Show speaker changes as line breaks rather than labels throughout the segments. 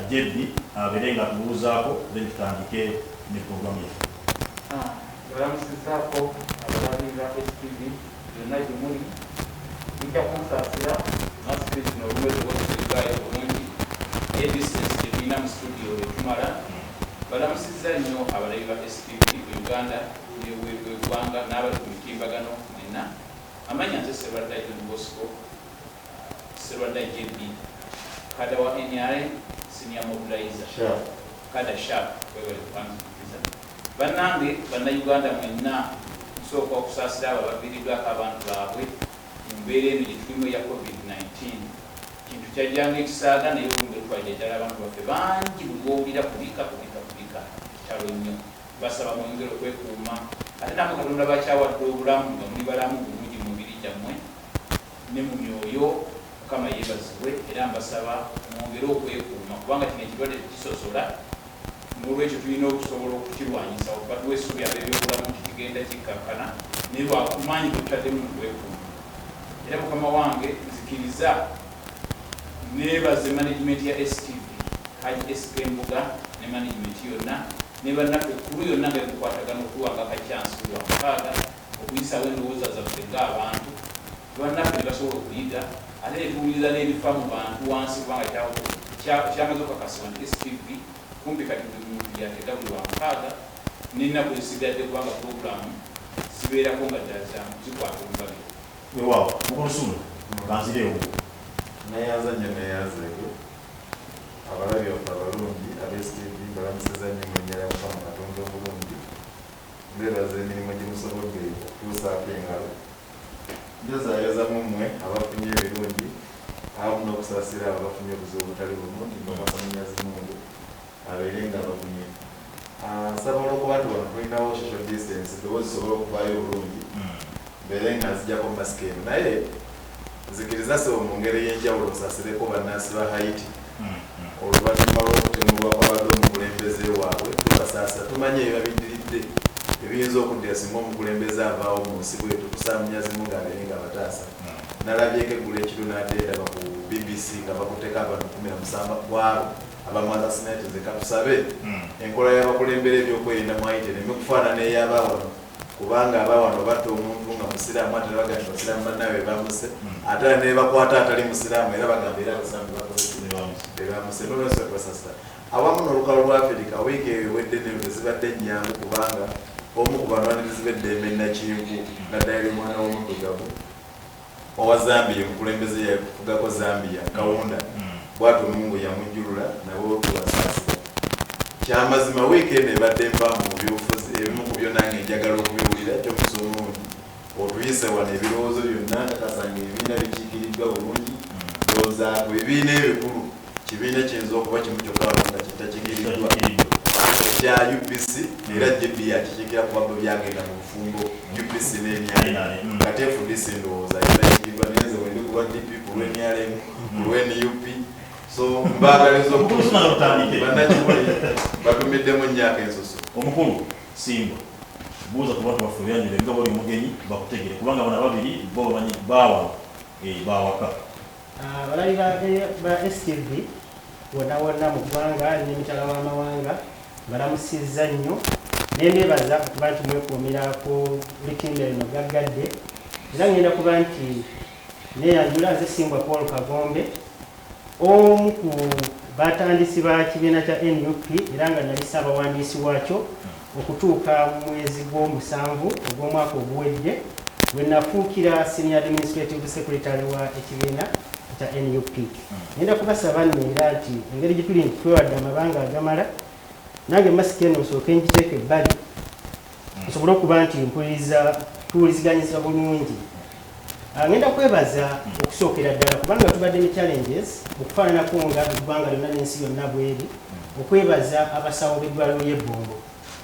Jebbi abeere nga tubuuzaako then tutandike ne programu yaffe.
Balamusizaako abalabi ba STV yonna gye muli bijja kunsaasira masipiti n'olumwezi lw'okusigaayo bulungi edisensi gyetulina mu studio etumala. Balamusizza nnyo abalabi ba STV Uganda n'eggwanga n'abali ku mitimbagano mwenna. Amanya nze Sserwadda John Bosco, Sserwadda JB, kada wa NRM, senior mobilizer, kada sharp, kwewale kupanzikiza. Bannange, Bannayuganda mwenna, nsooka okusaasira abo abaviiriddwako abantu baabwe mu mbeera eno gye tulimu eya COVID-19. Kintu kyajjanga ekisaaga naye olumbe twalira ddala abantu baffe bangi buli wowulira kubika kitalo nnyo. Basaba mwongere okwekuuma ate namwe Katonda bakyawadde obulamu nga muli balamu bulungi mu mibiri gyammwe ne mu myoyo. Mukama yeebazibwe era mbasaba mwongere okwekuuma kubanga kino ekirwadde tekisosola. N'olwekyo tulina okusobola okukirwanyisa okuba tuweesuubi ab'ebyobulamu nti kigenda kikkakkana naye lwakumaanyi bwe tutaddemu mu kwekuuma. Era mukama wange nzikiriza neebaze management ya STV Haji SK Mbuga ne management yonna ne bannaffe ekkulu yonna nga ekukwatagana okuwanga akacyansi lwa mukaaga okuyisaawo endowooza zaffe ng'abantu bannaffe ne basobola okuyiga ate ne tuwuliriza n'ebifa mu bantu wansi kubanga kyamaze okukakasibwa nti STV kumpi kati buli muntu yatega buli wa mukaaga n'ennaku ezisigadde kubanga puroguramu zibeerako nga ddala zikwata omubabiro.
Weewaawo mukulusula banzireewo
neyaza nnyo neyazeeyo abalabi baffe abalungi ab'STV balamusiza nnyo mu nnyala ya Mukama Katonda obulungi. Mbeebaza emirimu gye musobodde okutuusaako engalo. Njozaayoza mu mmwe abafunye ebirungi awamu n'okusaasira abo abafunye obuzibu obutali bumu nti Mukamamunyazi mungu abeere nga bafunye. Nsaba olw'okuba nti wano tulinawo social distance ddoboozi zisobole okuvaayo obulungi mbeere nga nzijjako masiki eno naye nzikiriza sebo mu ngeri y'enjawulo osaasireko bannansi ba Haiti oluvannyuma lw'okutemulwa kwabadde omukulembeze waabwe tubasaasa tumanye ebibabiddiridde ebiyinza okuddira singa omukulembeze avaawo mu nsi bwetu tusaamunyazi mu ng'abeere nga bataasa. Nalabyeko eggulu ekiro n'ateendaba ku BBC nga bakuteeka abantu 17 kwabo abamwaza sinati nze katusabe enkola y'abakulembera ebyokwerinda mu Haiti ereme kufaanana ey'abaawano kubanga abaawano batta omuntu nga musiraamu ate ne bagamba basiraamu bannaabwe bamuse ate ne bakwata atali musiraamu era bagamba era abasiraamu bamuse n'olwensonga tubasasira. Awamu n'olukalo lwa Afirika wiiki eyo ewedde neyo tezibadde nnyangu kubanga omu ku banwanirizi b'eddembe Nakinku naddala omwana w'omuddugavu owa Zambia omukulembeze yafugako Zambia Kawunda bw'atyo Mungu yamujjulula nabo tubasaasira. Kyamazima wiiki eno ebadde envaamu mu byobufuzi ebimu ku byo nange njagala okubiwulira kyomusa omulungi otuyise wano ebirowoozo byonna nakasanga ebibiina bikiikiriddwa bulungi ndowoozaako ebibiina ebikulu kibiina kiyinza okuba kimu kyokka wano nga kitakiikiriddwa ekya UPC era JB yakikiikira kuba bwe byagenda mu bufumbo UPC n'enyale kati FDC ndowooza yinayikirirwa nyenze wendi kuba DP ku lw'enyalem ku lw'NUP so mbaagaliza bannakibuli batumiddemu nnyaka ensoso.
Omukulu Simba buuza ku bantu baffe byanjula nga bali mugenyi bakutegere kubanga bana babiri bo bamanyi baawa baawaka.
Abalabi ba STV wonna wonna mu ggwanga n'emitala w'amawanga balamusizza nnyo n'embeebaza kuba nti mwekuumira ku lutindo lino gaggadde era ngenda kuba nti neyanjula nze Simbwa Paul Kagombe omu ku batandisi ba kibiina kya NUP era nga nali ssaabawandiisi waakyo okutuuka mu mwezi gw'omusanvu ogw'omwaka oguwedde bwe nafuukira senior administrative secretary wa ekibiina kya NUP. Ngenda kubasaba nno era nti engeri gye tuli nti twewadde amabanga agamala nange masiki eno nsooke ngiteeka ebbali nsobole okuba nti tuwuliziganyisa bulungi. Ngenda kwebaza okusookera ddala kubanga tubadde ne challenges okufaananako nga eggwanga lyonna n'ensi yonna bweri okwebaza abasawo b'eddwaliro ly'ebbombo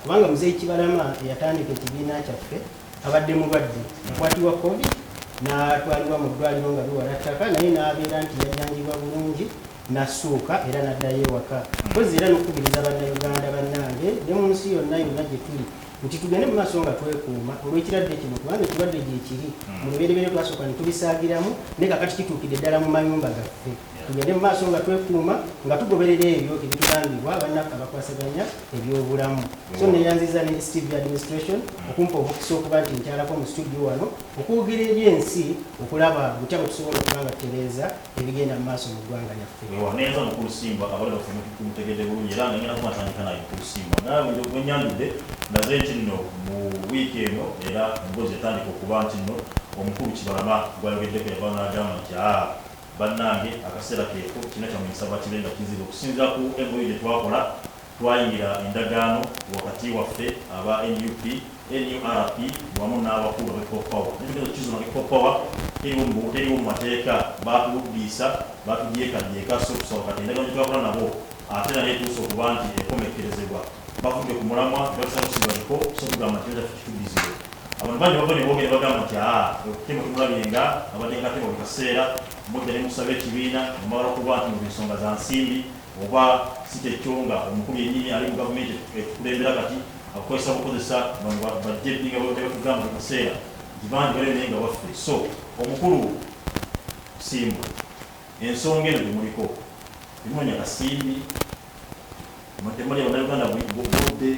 kubanga Muzeeyi Kibalama eyatandika ekibiina kyaffe abadde mulwadde akwatibwa COVID n'atwalibwa mu ddwaliro nga biwala ttaka naye n'abeera nti yajjanjibwa bulungi n'assuuka era n'addayo ewaka. Mpozi era n'okukubiriza bannayuganda bannange ne mu nsi yonna gye tuli nti tugende mu maaso nga twekuuma olw'ekirwadde kino kubanga ekirwadde gyekiri mu lubereberye twasooka ne tubisaagiramu naye kakati kituukidde ddala mu mayumba gaffe tugende mu maaso nga twekuuma nga tugoberera ebyo ebitugambibwa bannaffe abakwasaganya ebyobulamu so neyanziza ne STV administration okumpa obukisa okuba nti nkyalako mu studio wano okwogera ebyensi okulaba butya bwe tusobola okuba nga tutereeza ebigenda mu maaso mu ggwanga lyaffe
neza mukulu Simba abali baffe mutegedde bulungi era nga ngenda kumatandika naye mukulu Simba nawe bwenyanjudde ndaze nti nno mu wiiki eno era emboozi etandika okuba nti nno omukulu Kibalama gwayogeddeko yava n'agamba nti bannange akaseera keeko kina kyamuyisa bakirenga kizibu okusinziira ku emboyo gye twakola twayingira endagaano wakati waffe aba NUP NURP wamu n'abakulu b'Hip Power n'ekitegezo kizuna Hip Power teriwo mu mateeka baatuluddiisa baatugyekagyeka so kusaba kati endagaano gye twakola nabo ate naye tuusa okuba nti ekomekkerezebwa bavudde ku mulamwa batusabusibwaliko so tugamba nti kyaffe kituddiziwe abantu bangi bava ne boogera bagamba nti okutema tumulabyenga abadde nga atema buli kaseera mudde ne musaba ekibiina omala okuba nti mu nsonga za nsimbi oba si kyekyo nga omukulu yennyini ali mu gavumenti ekulembera kati akozesa bukozesa bajje ebbinga bwebakugamba buli kaseera nti bangi bali naye nga waffe so omukulu Simba ensonga eno gyemuliko emunonya kasimbi temali abannayuganda budde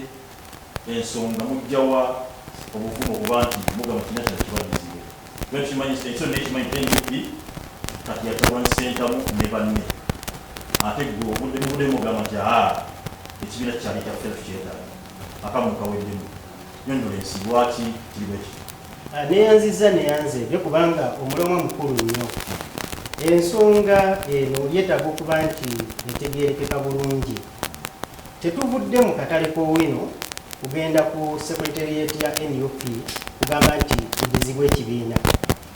ensonga mujjawa obuvumu okuba nti mugamba kina kya kibagizibe kimanyi ekyo nekimanyi NUP kati yatabwani sentamu ne banne ate gwe obudde mubudde mugamba nti ekibiina kyali kyaffe tukyetaaga akamukaweddemu nyonyolensi lwaki kiri bwe kiti
neyanze ebyo kubanga omulomo mukulu nnyo ensonga eno yeetaaga okuba nti etegeerekeka bulungi tetuvudde mu katale k'owino kugenda ku secretariat ya NUP kugamba nti tugizibwe ekibiina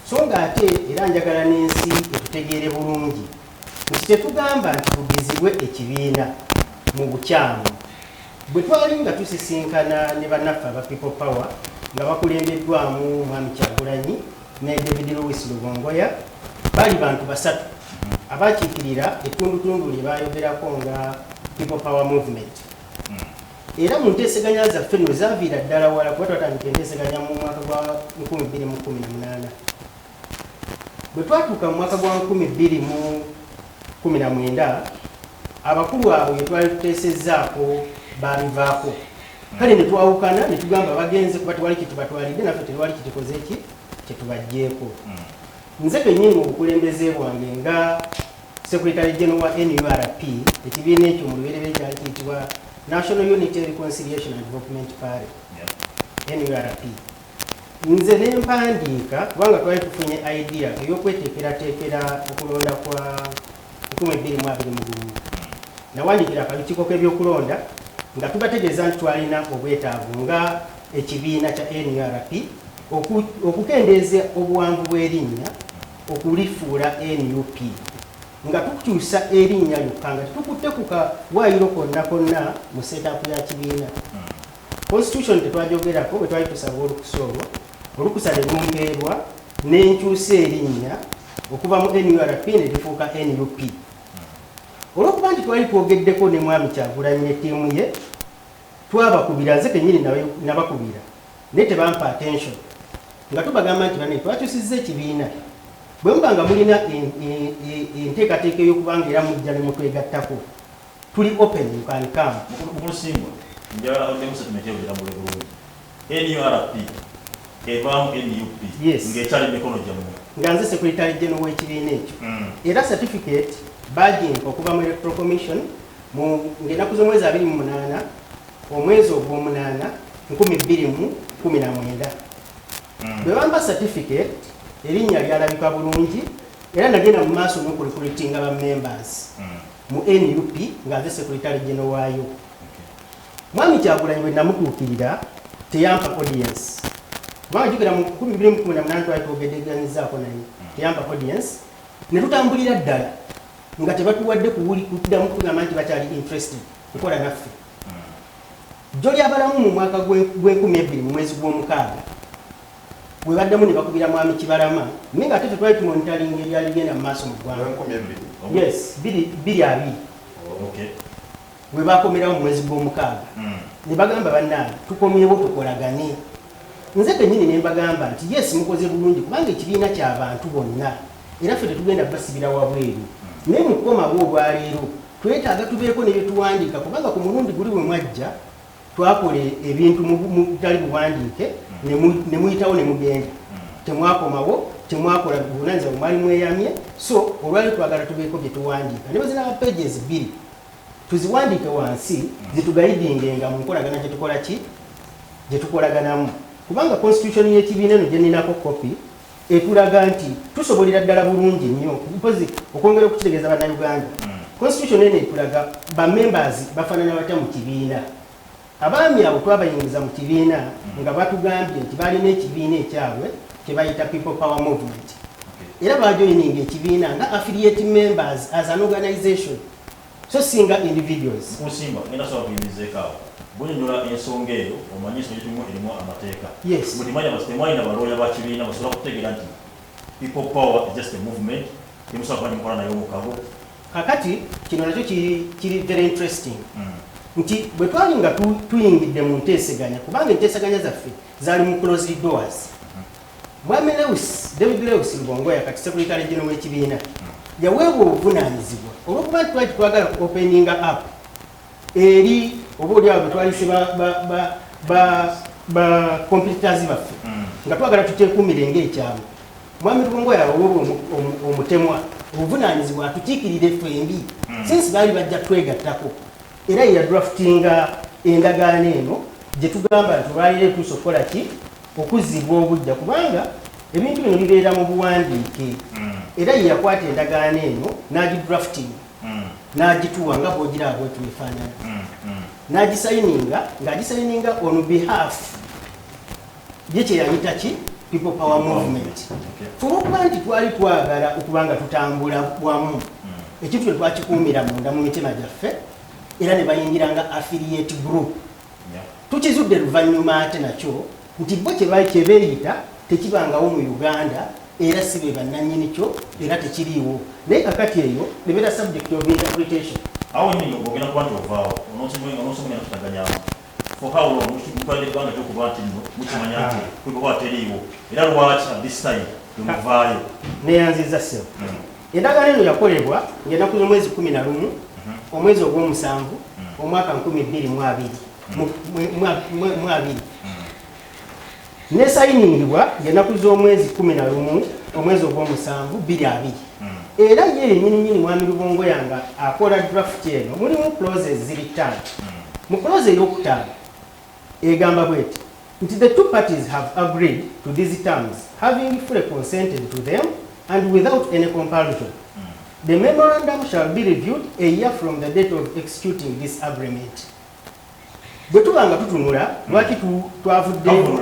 so nga ate era njagala n'ensi etutegeere bulungi nti tetugamba nti tugizibwe ekibiina mu bukyamu bwe twali nga tusisinkana ne bannaffe aba People Power nga bakulembeddwamu Mwami Kyagulanyi ne David Lewis Lubongoya bali bantu basatu abakiikirira ettundutundu lye bayogerako nga People Power Movement era mu nteeseganya zaffe nno zaaviira ddala wala kuba twatandika enteeseganya mu mwaka gwa 2018 bwe twatuuka mu mwaka gwa 2019 abakulu abo bye twali tuteesezzaako babivaako kale ne twawukana ne tugamba bagenze kuba tewali kitubatwalidde naffe tewali kitikoze eki kyetubajjeeko nze kennyini mu bukulembeze bwange nga Secretary General wa NURP ekibiina ekyo mu lubereberye kyali kiyitibwa National Unity Reconciliation and Development Party NURP nze ne mpandiika kubanga twali tufunye idea ey'okweteekerateekera okulonda kwa 2021 nawandiikira akakiiko k'ebyokulonda nga tubategeeza nti twalina obwetaavu nga ekibiina kya NURP okukendeeza obuwanvu bw'erinnya okulifuula NUP nga tukukyusa erinnya lyokka nga tukutte ku kawaayiro konna konna mu setup ya kibiina constitution tetwajogerako bwe twali tusaba olukusa olwo olukusa ne lumpeerwa n'enkyusa erinnya okuva mu NURP ne lifuuka NUP olw'okuba nti twali twogeddeko ne Mwami Kyagulanyi ne ttiimu ye twabakubira nze kennyini nabakubira naye tebampa attention nga tubagamba nti bane twakyusizza ekibiina bwe muba nga mulina enteekateeka ey'okubanga era mujja ne mutwegattako tuli open you can come
mukulu Simba njagala odemu settlement yogera mu bulungi NURP evaamu NUP ng'ekyali mikono gyammwe
nga nze Secretary General w'ekibiina ekyo era certificate bagimpa okuva mu Electoral Commission ng'ennaku z'omwezi 28 omwezi ogw'omunaana 2019 bwe bamba certificate erinnya lyalabika bulungi era nagenda mu maaso n'okulikulitinga ba members mu NUP nga nze Secretary General waayo Mwami Kyagulanyi bwe namutuukirira teyampa audience kubanga jjukira mu 2018 twali twogeddeganyizaako naye teyampa audience ne tutambulira ddala nga tebatuwadde kuddamu kutugamba nti bakyali interested kukola naffe jjo lyabalamu mu mwaka gw'12 mu mwezi gw'omukaaga bwe baddemu ne bakubira Mwami Kibalama naye nga ate tetwali tumonitalinga ebyali bigenda mu maaso mu ggwanga yes 2 2 bwe bakomerawo mu mwezi gw'omukaaga ne bagamba bannange tukomyewo tukolagane. Nze kennyini ne mbagamba nti yes mukoze bulungi kubanga ekibiina ky'abantu bonna era ffe tetugenda basibira wabweru naye mu kukomawo olwaleero twetaaga tubeeko ne bye tuwandiika kubanga ku mulundi guli bwe mwajja twakola ebintu mutali buwandiike ne muyitawo ne mugenda temwakomawo temwakola buvunaanyizibwa bwe mwali mweyamye so olwaleero twagala tubeeko bye tuwandiika ne bazina pages 2 tuziwandiike wansi zitugayidingenga mu nkolagana gye tukola ki gye tukolaganamu kubanga constitution y'ekibiina eno gye ninako kopi etulaga nti tusobolera ddala bulungi nnyo mpozi okwongera okukitegeeza bannayuganda constitution eno etulaga bamembers bafaanana batya mu kibiina. Abaami abo twabayingiza mu kibiina nga batugambye nti balina ekibiina ekyabwe kye bayita people power movement era bajoyininga ekibiina nga affiliate members as an organization so singa individuals.
Musimba ngenda sawa kuyimizeekaawo bunyonyola ensonga eyo omanyi ensonga gyetumu erimu amateeka.
Yes.
Buli manya basitemaina balooya ba kibiina basobola kutegeera nti people power is just a movement temusobola kuba nimukola naye omukabo.
Kakati kino nakyo kiri very interesting nti bwe twali nga tuyingidde mu nteeseganya kubanga enteeseganya zaffe zaali mu closed doors. Mwami David Lewis Lubongoya kati Secretary General w'ekibiina yaweebwa obuvunaanyizibwa olw'okuba nti twali twagala openinga up eri oba oli awo betwalise ba competitors baffe nga twagala tuteekuumire ng'ekyalo. Mwami Lubongoya yaweebwa omutemwa obuvunaanyizibwa atukiikirire ffembi since baali bajja twegattako era yadraftinga endagaano eno gye tugamba nti olwaliro etuusa okukola ki okuzzibwa obujja kubanga ebintu bino bibeera mu buwandiike era ye yakwata endagaano eno n'agidrafting n'agituwa nga bw'ogira bwetu efaanana n'agisayininga ng'agisayininga on behalf ye kye yayita ki people power movement. Olw'okuba nti twali twagala okuba nga tutambula bwamu ekintu kye twakikuumira munda mu mitima gyaffe era ne bayingira nga affiliate group. Tukizudde luvannyuma ate nakyo nti bo kye beeyita tekibangawo mu Uganda era si be bannannyini kyo era tekiriiwo naye kakati eyo nebeera subject of interpretation.
Awo nnyini ogenda kuba nti ovaawo onoosomenya tutaganyaamu for how long mutwalire ebbanga kyokuba nti nno mukimanya nti kwekuba teriiwo era lwaki at this time temuvaayo.
Neyanziza ssebo endagaano eno yakolebwa ng'ennaku z'omwezi 11 omwezi ogw'omusanvu omwaka 2022 nesayiningibwa ng'ennaku z'omwezi 11 omwezi ogw'omusanvu 2020 era ye yennyini Mwami Lubongoya nga akola draft eno mulimu clauses ziri 5. Mu clause ey'okutaano egamba bweti nti the two parties have agreed to these terms having fully consented to them and without any compulsion. The memorandum shall be reviewed a year from the date of executing this agreement. Bwe tuba nga tutunula lwaki twavuddeyo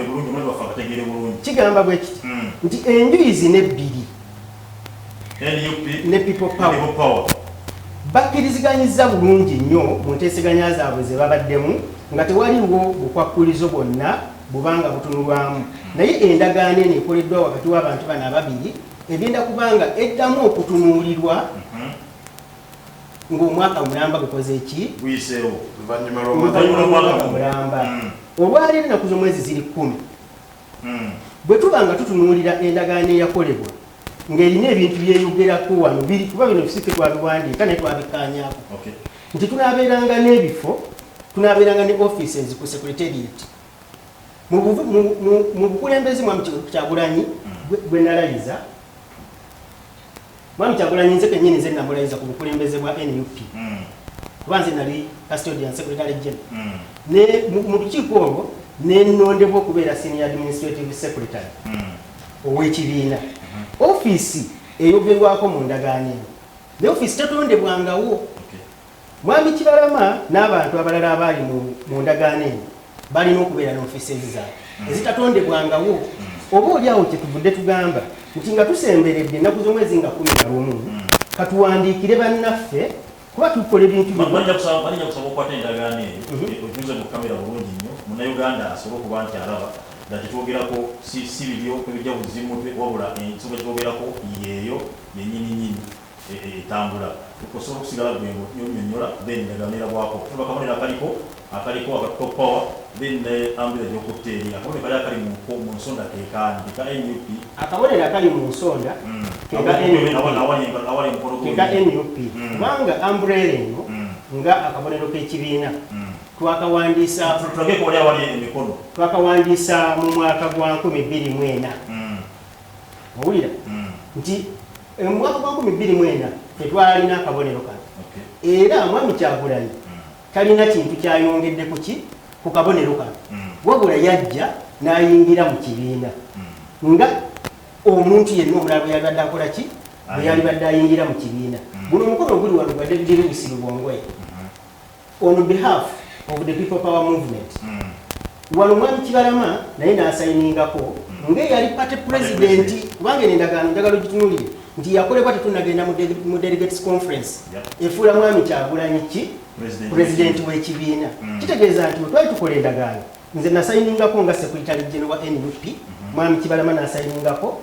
kigamba bwe kiti nti enjuyi zino ebbiri ne people power bakkiriziganyiza bulungi nnyo mu nteeseganya zaabwe ze babaddemu nga tewaliwo bukwakkulizo bwonna bubanga butunulwamu naye endagaano eno ekoleddwa wakati w'abantu bano ababiri egenda kubanga eddamu okutunuulirwa ng'omwaka mulamba gukoze eki
guyiseewo
omwaka mulamba olwaleero ennaku z'omwezi ziri 10 bwe tuba nga tutunuulira endagaano eyakolebwa ng'erina ebintu byeyogerako wano biri kuba bino tusike twabiwandiika naye twabikkaanyaako nti tunaabeeranga n'ebifo tunaabeeranga ne offices ku secretariat mu bukulembeze Mwami Kyagulanyi gwe nalayiza Mwami Kyagulanyi nze kennyini nze namulayiza ku bukulembeze bwa NUP kuba nze nali custodian secretary general ne mu lukiiko olwo nenondebwa okubeera senior administrative secretary ow'ekibiina ofiisi eyogerwako mu ndagaano eno naye ofiisi tetondebwangawo. Mwami Kibalama n'abantu abalala abali mu ndagaano eno balina okubeera n'ofiisi zaabwe ezitatondebwangawo. Oba oli awo kyetuvudde tugamba nti nga tusemberedde ennaku z'omwezi nga 11 katuwandiikire bannaffe kuba tukola ebintu
bajja kusaba okukwata endagaano eyo otuze mu kamera bulungi nnyo munnayuganda asobole okuba nti alaba nga kyetwogerako si bibyo ebijja buzimutwe wabula ensonga kyetwogerako yeeyo yennyininyini etambula. okusobola okusigala gwengo nyonyola then negamira bwako tuba kabonera akaliko akatuko power then ambira gyokuteri akabonera kali akali mu nsonda kekandi ka NUP
akabonera kali mu nsonda keka NUP kubanga umbrella eno nga akabonero k'ekibiina twakawandiisa twakawandiisa mu mwaka gwa 2024 owulira nti mu mwaka gwa 2024 tetwalina akabonero kano era Mwami Kyagulanyi talina kintu kyayongedde ku kabonero kano wabula yajja n'ayingira mu kibiina nga omuntu yenna omulala bwe yali badde akola ki bwe yali badde ayingira mu kibiina guno omukono oguli wano gwa David Lewis Lubongoya on behalf of the People Power Movement wano Mwami Kibalama naye n'asayiningako ng'eyali party president kubanga endagaano njagala gitunulire nti yakolebwa tetunagenda mu delegates conference efuula Mwami Kyagulanyi ki president w'ekibiina kitegeeza nti bwe twali tukola endagaano nze nasayiningako nga secretary general wa NUP Mwami Kibalama n'asayiningako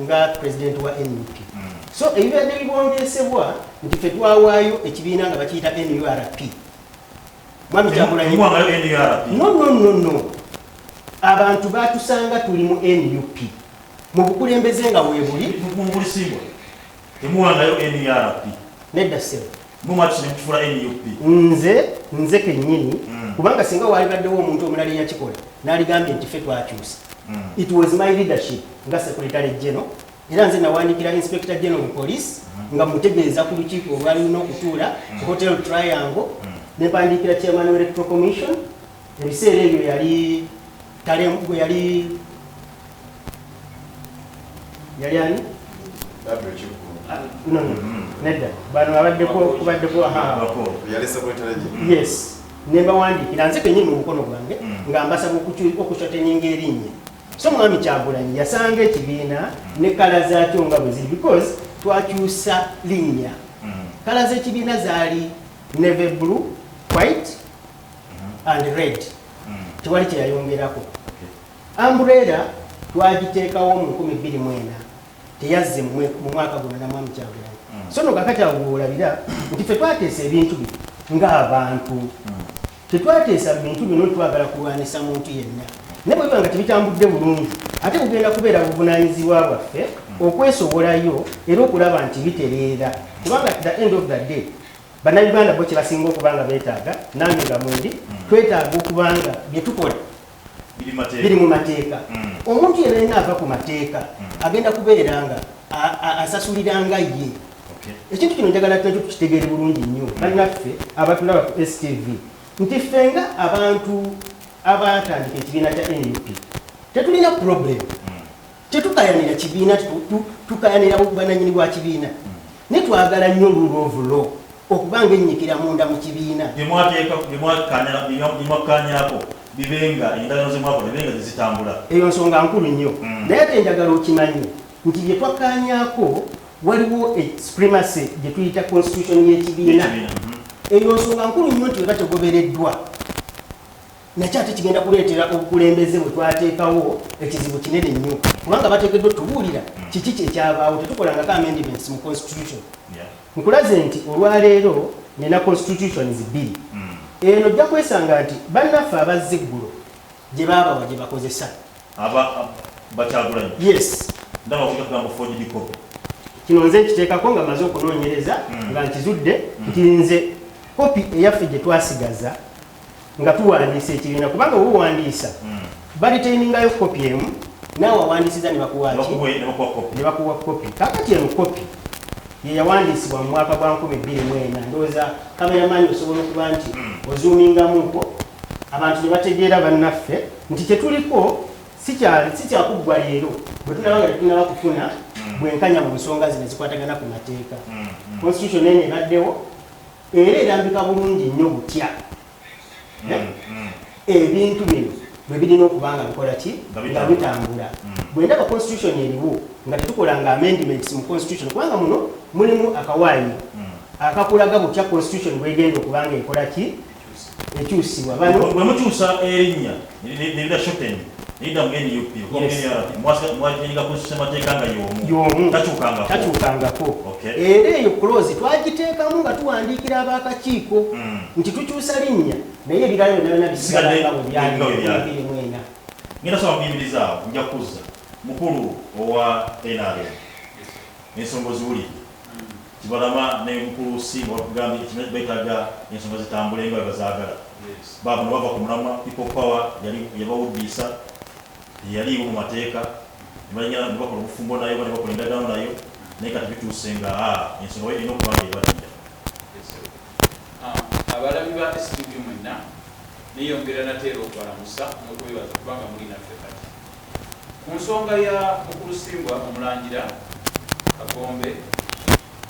nga president wa NUP so ebibadde bibongesebwa nti ffe twawaayo ekibiina nga bakiyita NURP Mwami Kyagulanyi no abantu batusanga tuli mu NUP mu bukulembeze nga weebuli nedda sebo nze kennyini kubanga singa waali baddewo omuntu omulala eyakikola n'aligambye nti ffe twakyusa it was my leadership nga secretary general era nze nawandiikira inspector general of police nga mutegeeza ku lukiiko olwalina okutuula hotel triangle nempandiikira chairman of electoral commission ebiseera ebyo yali ani no nedda bano abaddeko yes nembawandiikira nze kenyini mu mukono gwange nga mbasaba okushoteninga erinnya so Mwami Kyagulanyi yasanga ekibiina ne kala zaakyo nga bwe ziri because twakyusa linnya kala z'ekibiina zaali navy blue white and red tewali kyeyayongerako umbrella twagiteekawo mu 2024 teyazze mu mwaka guno na Mwami Kyagulanyi so no kakati awo olabira nti ffe twateesa ebintu bino ng'abantu tetwateesa bintu bino twagala kulwanisa muntu yenna ne bwe biba nga tebitambudde bulungi ate bugenda kubeera buvunaanyizibwa bwaffe okwesobolayo era okulaba nti bitereera kubanga at the end of the day bannayuganda bo kye basinga okubanga beetaaga nange nga mwendi twetaaga okubanga bye tukola biri mu mateeka omuntu yenna yenna ava ku mateeka agenda kubeera nga asasuliranga ye ekintu kino njagala nakyo tukitegeere bulungi nnyo bannaffe abatulaba ku STV nti ffe nga abantu abatandika ekibiina kya NUP tetulina problem tetukayanira kibiina tukayanira bannannyini bwa kibiina ne twagala nnyo rule of law okubanga ennyikira munda mu kibiina
byemwakanyako bibenga endagaano zemwakola bibenga zitambula
eyo nsonga nkulu nnyo naye ate njagala okimanyi nti bye twakanyako waliwo supremacy gye tuyita constitution y'ekibiina eyo nsonga nkulu nnyo nti weba tegobereddwa nakyo ate kigenda kuleetera obukulembeze bwe twateekawo ekizibu kinene nnyo kubanga bateekeddwa tubuulira kiki kyekyabaawo tetukolangako amendments mu constitution nkulaze nti olwaleero nina constitutions 2 eno ojja kwesanga nti bannaffe abazze eggulo gye baabawa gye bakozesa
Bakyagulanyi
yes kino nze nkiteekako nga maze okunoonyereza nga nkizudde nti nze kopi eyaffe gye twasigaza nga tuwandiisa ekibiina kubanga wowandiisa baliteiningayo kopi emu naawe awandiisiza ne bakuwaki ne bakuwa kopi kakati eno kopi ye yawandiisibwa mu mwaka gwa 2024 ndowooza kameramaanyi osobola okuba nti ozuumingamuko abantu ne bategeera bannaffe nti kyetuliko si kyakuggwa leero bwe tunaba nga tetunaba kufuna bwenkanya mu nsonga zino zikwatagana ku mateeka constitution eno ebaddewo era erambika bulungi nnyo butya ebintu bino bwe birina okuba nga bikola ki nga bitambula bwe ndaba constitution eriwo nga tetukolanga amendments mu constitution kubanga muno mulimu akawaayi akakulaga butya constitution bwegenda okuba nga ekola ki ekyusibwa
bwe mukyusa erinnya nerira shorten Nida mgeni yupi? Kwa mgeni yarapi? Mwajinga kusema tekanga yomu.
Yomu.
Tachukanga.
Tachukangako.
Okay.
Era eyo clause twagiteekamu nga tuwandiikira ab'akakiiko nti tukyusa linnya naye ebirala byonna bisigala bwe byali mwena.
Ngenda soma mbibiriza awo nja kuzza mukulu owa NRM. Ensonga ziwulidde. Kibalama ne mukulu Simba wakugambye ekimeze beetaga ensonga zitambule nga bazaagala. Baba ne bava ku mulamwa people power yabawuddisa yaliwo mu mateeka ne bakola obufumbo nayo ne bakola endagaano nayo naye kati bituuse nga ensonga erina okuba nga ebatija.
Abalabi ba STV mwenna niyongera nateera okubalamusa n'okubebaza kubanga muli naffe kati. Ku nsonga ya mukulu Simbwa omulangira Kakombe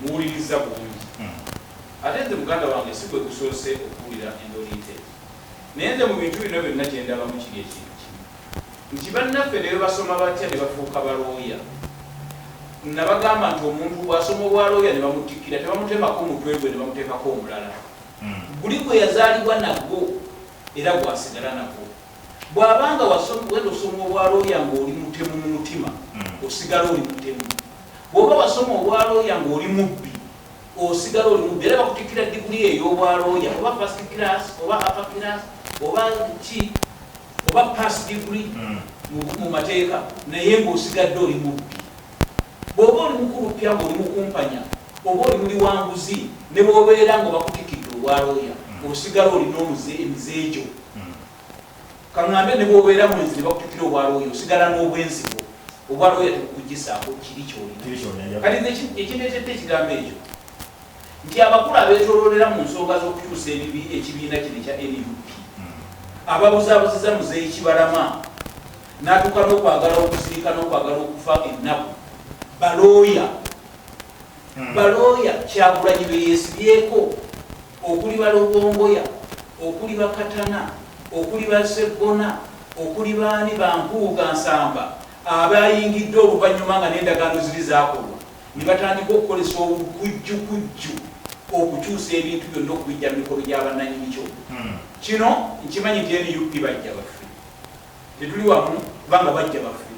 muwuliriza bulungi. Ate nze muganda wange si gwe gusoose okuwulira endoliite. Naye nze mu bintu bino byonna kye ndabamu kiri ekintu kimu. Nti bannaffe ne basoma batya ne bafuuka balooya. Nabagamba nti omuntu bw'asoma obwa looya ne bamutikkira tebamutemako omutwe gwe ne bamuteekako omulala. Buli gwe yazaalibwa nagwo era gwasigala nagwo. Bw'abanga wenda osoma obwa looya ng'oli mutemu mu mutima osigala oli mutemu. Bw'oba wasoma obwa looya ng'oli mubbi osigala oli mubbi era bakutikkira diguli ey'obwa looya oba first class oba upper class oba ki oba pass degree mu mateeka naye ng'osigadde oli mubbi. Bw'oba oli mukulupya ng'oli mukumpanya oba oli muli wanguzi ne bw'obeera ng'obakutikkidde obwa looya osigala olina emizeegyo. Kaŋŋambe ne bw'obeera mwenzi ne bakutikkira obwa looya osigala n'obwenzigo. Obwa looya tekukugisaako kiri kyolina. Kati ekindeetedde ekigambo ekyo nti abakulu abeetooloolera mu nsonga z'okukyusa ekibiina kino ekya NUP ababuzaabuziza muzeeyi Kibalama n'atuuka n'okwagala okuzirika n'okwagala okufa ennaku balooya. Balooya Kyagulanyi be yeesibyeko okuli Balobongoya okuli Bakatana okuli Baseggona okuli baani Bankuuga Nsamba abayingidde oluvannyuma nga n'endagaano ziri zaakolwa ne batandika okukolesa obukujjukujju okukyusa ebintu byonna okubijja mu mikolo gy'abannannyini kyo. Kino nkimanyi nti NUP bajja baffe tetuli wamu kubanga bajja baffe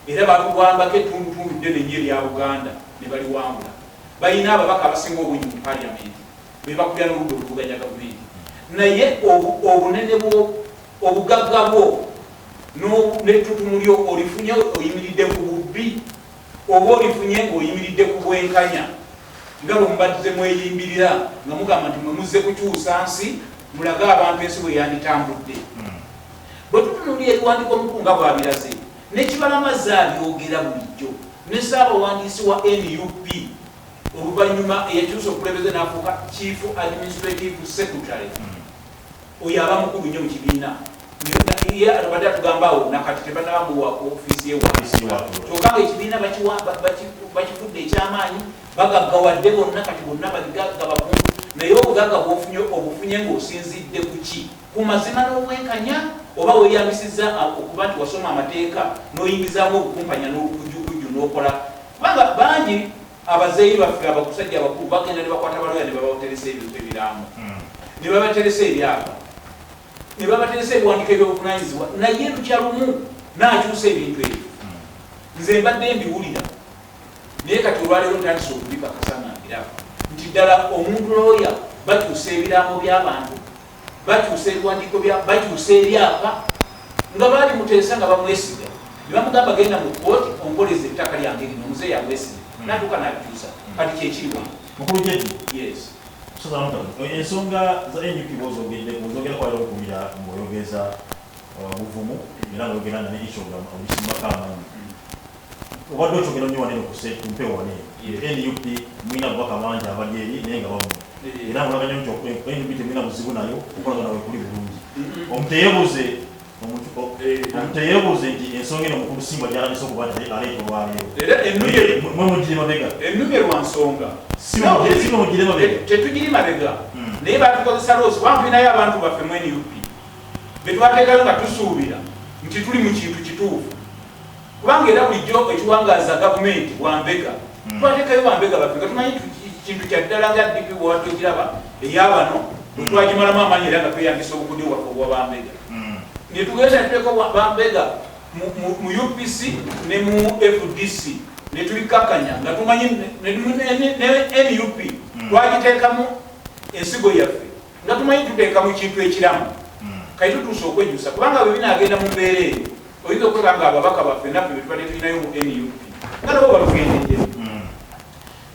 era bakuwambako ettundutundu ddene nnyo erya Buganda ne baliwangula. Balina ababaka abasinga obungi mu paliamenti be bakubya n'oludda oluvuganya gavumenti naye obunene obugagga bwo n'ettutumu lyo olifunye oyimiridde ku bubbi oba olifunye ng'oyimiridde ku bwenkanya nga bwe mubadde mweyimbirira nga mugamba nti mwe muzze kukyusa nsi mulage abantu ensi bwe yanditambudde. Bwe tutunuulira ebiwandiiko omukulu nga bw'abiraze ne Kibalama abyogera bulijjo ne Ssaabawandiisi wa NUP oluvannyuma eyakyusa okulebeze n'afuuka Chief Administrative Secretary oyo aba mukulu nnyo mu kibiina ye abadde atugamba awo nakati tebanamuwa ofiisi yewa kyokka nga ekibiina bakifudde ekyamaanyi bagaggawadde bonna kati bonna bagagga bakungu naye obugagga obufunye ng'osinzidde ku ki ku mazima n'obwenkanya oba weeyambisizza okuba nti wasoma amateeka n'oyingizaamu obukumpanya n'olukujjukujju n'okola kubanga bangi abazeeyi baffe abakusajja abakulu bagenda ne bakwata balooya ne babateresa ebintu ebiramu ne babateresa ebyapa ne babateresa ebiwandiiko eby'obuvunaanyizibwa naye lukyalumu n'akyusa ebintu ebyo nze mbadde mbiwulira naye kati olwaleero ntandisa okubikakasa nga mbiraba nti ddala omuntu looya bakyusa ebirango by'abantu bakyusa ebiwandiiko bakyusa ebyapa nga baali muteesa nga bamwesiga ne bamugamba genda mu kooti onkoleza ettaka lyange lino omuzeeyi amwesiga n'atuuka n'abikyusa kati kyekiriwa
mukulu Jeje.
Yes.
Ensonga za NUP bozogera kwali okukumira ng'oyogeza buvumu era ng'oyogera na n'ekyoga obusimbako amaanyi obadde okyogera nnyo wanene ku mpewo wanene NUP mulina ababaka bangi abali eri naye nga bamu era ng'olaganya nti NUP temulina buzibu nayo okulaga nawe kuli bulungi omuteyeebuuze nti ensonga eno mukulu Simbwa gy'alabise okuba nti aleeta olwaleero mwe mugire mabega
ennumye lwa nsonga
mugire mabega
tetugiri mabega naye batukozesa loosi wampi naye abantu baffe mu NUP betwateekayo nga tusuubira nti tuli mu kintu kituufu kubanga era bulijjo ekiwangaaza gavumenti bwambega twateekayo bambega baffe nga tumanyi kintu kya ddala nga DP bwewattu ekiraba eyabano twagimalamu amaanyi era nga tweyambisa obukude waffe obwa bambega netugenda netuteeka bambega mu UPC ne mu FDC ne tulikakanya nga tumanyi ne NUP twagiteekamu ensigo yaffe nga tumanyi tuteekamu kintu ekiramu kati tutuuse okwejusa kubanga bwe binaagenda mu mbeera eyo oyinza okwekanga ababaka baffe naffe betubadde tulinayo mu NUP nga nabo balugendejjemu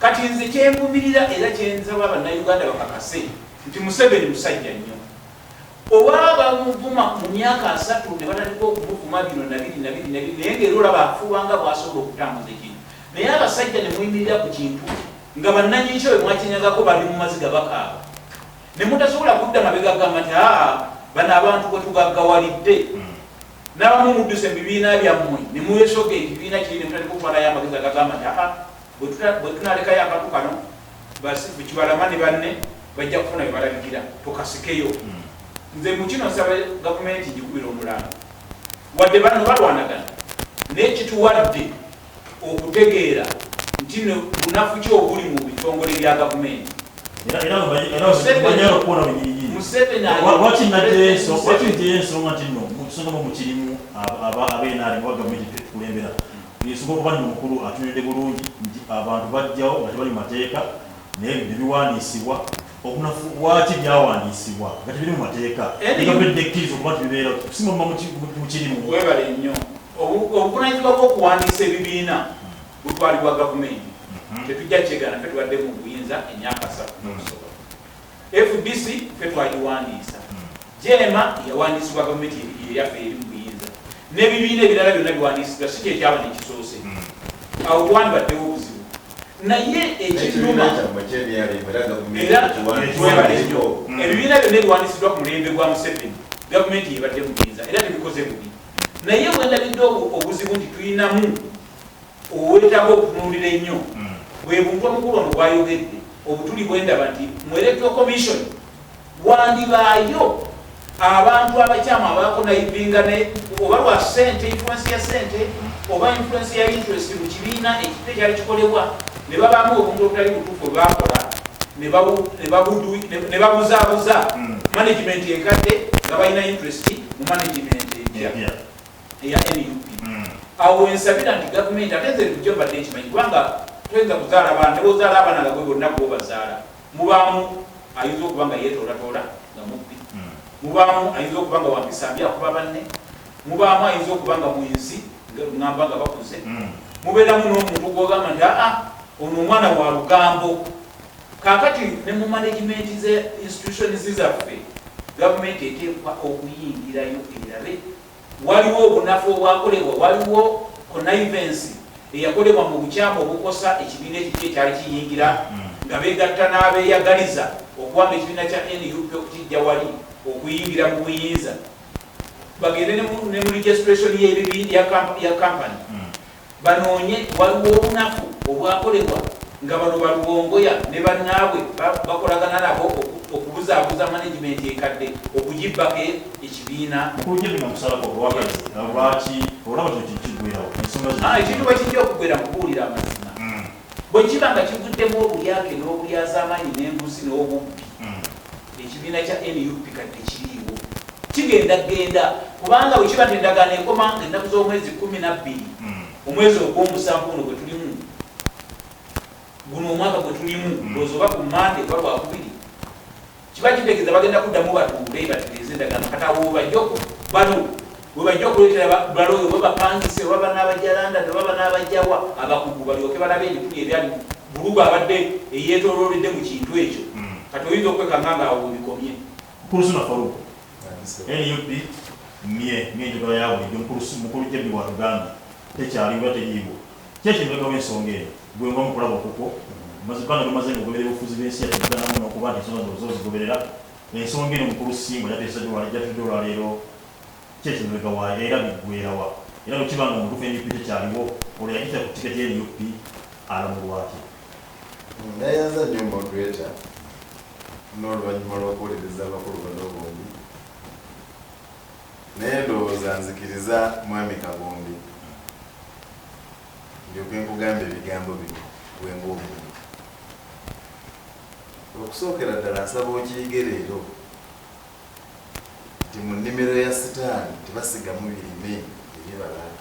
kati nze kyenvumirira era kyenzaba bannayuganda bakakase nti Museveni musajja nnyo oba bamuvuma mu myaka 3 ne batandika okumuvuma bino nabiri naye ng'era olaba afuubanga bw'asobola okutambuza ekintu naye abasajja ne muyimirira ku kintu nga bannanyinkyo bwe mwakinyagako bali mu maziga bakaaba ne mutasobola kudda mabega gamba nti bano abantu bwe tugaggawalidde n'abamu mudduse mu bibiina byammwe ne muweesoga ekibiina kiri ne mutandika okutwalayo amagezi agagamba nti bwe tunalekayo abantu kano kibalama ne banne bajja kufuna bye balabikira tukasikeyo nze mu kino nsaba gavumenti gikubira omulanga wadde bano balwanagana n'ekituwadde okutegeera nti bunafu ki obuli mu bitongole bya gavumenti
ensonga nti nno mukusongamu mukirimu abeenaali wa gavumenti tetukulembera esobola okuba nno mukulu atunudde bulungi nti abantu bajjawo nga tebali mateeka naye nebiwandiisibwa obunafu lwaki byawandiisibwa nga tebiri mu mateeka egavumenti ekkiriza okuba nti bibeera kusimama mukirimu
webale nnyo obuvunanyizibwa bw'okuwandiisa ebibiina butwalibwa gavumenti tetujja kyegana fe tubadde mu buyinza emyaka 3 n'okusobola FDC fe twagiwandiisa jema yawandiisibwa gavumenti eyaffe eri mu buyinza n'ebibiina ebirala byonna biwandiisibwa si kyekyaba nekisoose awo twandibaddewo obuzibu naye ekinnuma ebibiina byonna ebiwandiisiddwa ku mulembe gwa Museveni gavumenti yebadde mu buyinza era tebikoze bubi naye bwendabidde obuzibu nti tulinamu owetaaga okutunuulira ennyo bwe buntu omukulu ono bwayogedde obutuli bwendaba nti mu electoral commission wandibaayo abantu abakyamu abakonayivinga oba lwa sente influence ya sente oba influence ya interest mu kibiina ekite kyali kikolebwa ne babamu obuntu obutali butuufu bwe bakola ne babuzaabuza management enkadde nga balina interest mu management eya NUP awo ensabira nti gavumenti ate nze bujjo mbadde nkimanyi kubanga toyinza kuzaala abaana ne bozaala abaana gabwe bonna bwobazaala mubaamu ayinza okuba nga yeetoolatola nga mubbi mubaamu ayinza okuba nga wampisambi akuba banne mubaamu ayinza okuba nga mwenzi ngamba nga bakuze mubeeramu n'omuntu gwogamba nti ono omwana wa lugambo kaakati ne mu management ze institutions zaffe gavumenti eteekwa okuyingirayo erabe waliwo obunafu obwakolebwa waliwo connivance eyakolebwa mu bukyamu obukosa ekibiina ekiki ekyali kiyingira nga beegatta n'abeeyagaliza okuwanga ekibiina kya NUP okukijja wali okuyingira mu buyinza bagende ne mu registration ya company banoonye waliwo obunafu obwakolebwa nga bano baluwongoya ne bannaabwe bakolagana nabo okubuzaabuza management ekadde okugibbako ekibiina ekintu bwe kijja okugwera mukubuulira amazima bwe kiba nga kivuddemu obulyake n'obulyazaamaanyi n'enguzi n'obubbi ekibiina kya NUP kadde kiriiwo kigenda kubanga bwe kiba tendagaano ekoma ennaku z'omwezi 12 omwezi ogw'omusanvu guno gwe tulimu guno omwaka gwe tulimu ndowooza oba ku Mande oba lwakubiri kiba kitegeeza bagenda kuddamu batuule batereeze endagaano kati awo bano we bajja okuleetera baloyo oba bapangise oba banaabajalanda oba banaabajawa abakugu balyoke balabe ebituli ebyali bulugu abadde eyeetoololedde mu kintu ekyo kati oyinza okwekanga nga awo bikomye
Kulusuna Faruku NUP enjogera ya bulijjo mukulu Jebbi Watuganda tekyaliwo teyiibwo kyekintu ensonga eyo gwenga mukulaba okuko mazibanga tumaze okugoberera obufuzi b'ensi yatuganamu n'okuba nti ensonga zo zigoberera ensonga eno mukulu Simba jatudde olwaleero kyekintu waayo era biggwerawa era bwekibanga omutuufu NUP tekyaliwo olwo yakita ku tiketi ya NUP alamulwaki
nayanza nnyo moderator n'oluvannyuma lw'okuwuliriza abakulu bano bombi naye ndowooza nzikiriza mwami Kabombi ndyoke nkugamba ebigambo bino bwenga obulungi okusookera ddala nsaba okiyige leero nti mu nnimiro ya sitaani tebasigamu birime yebalala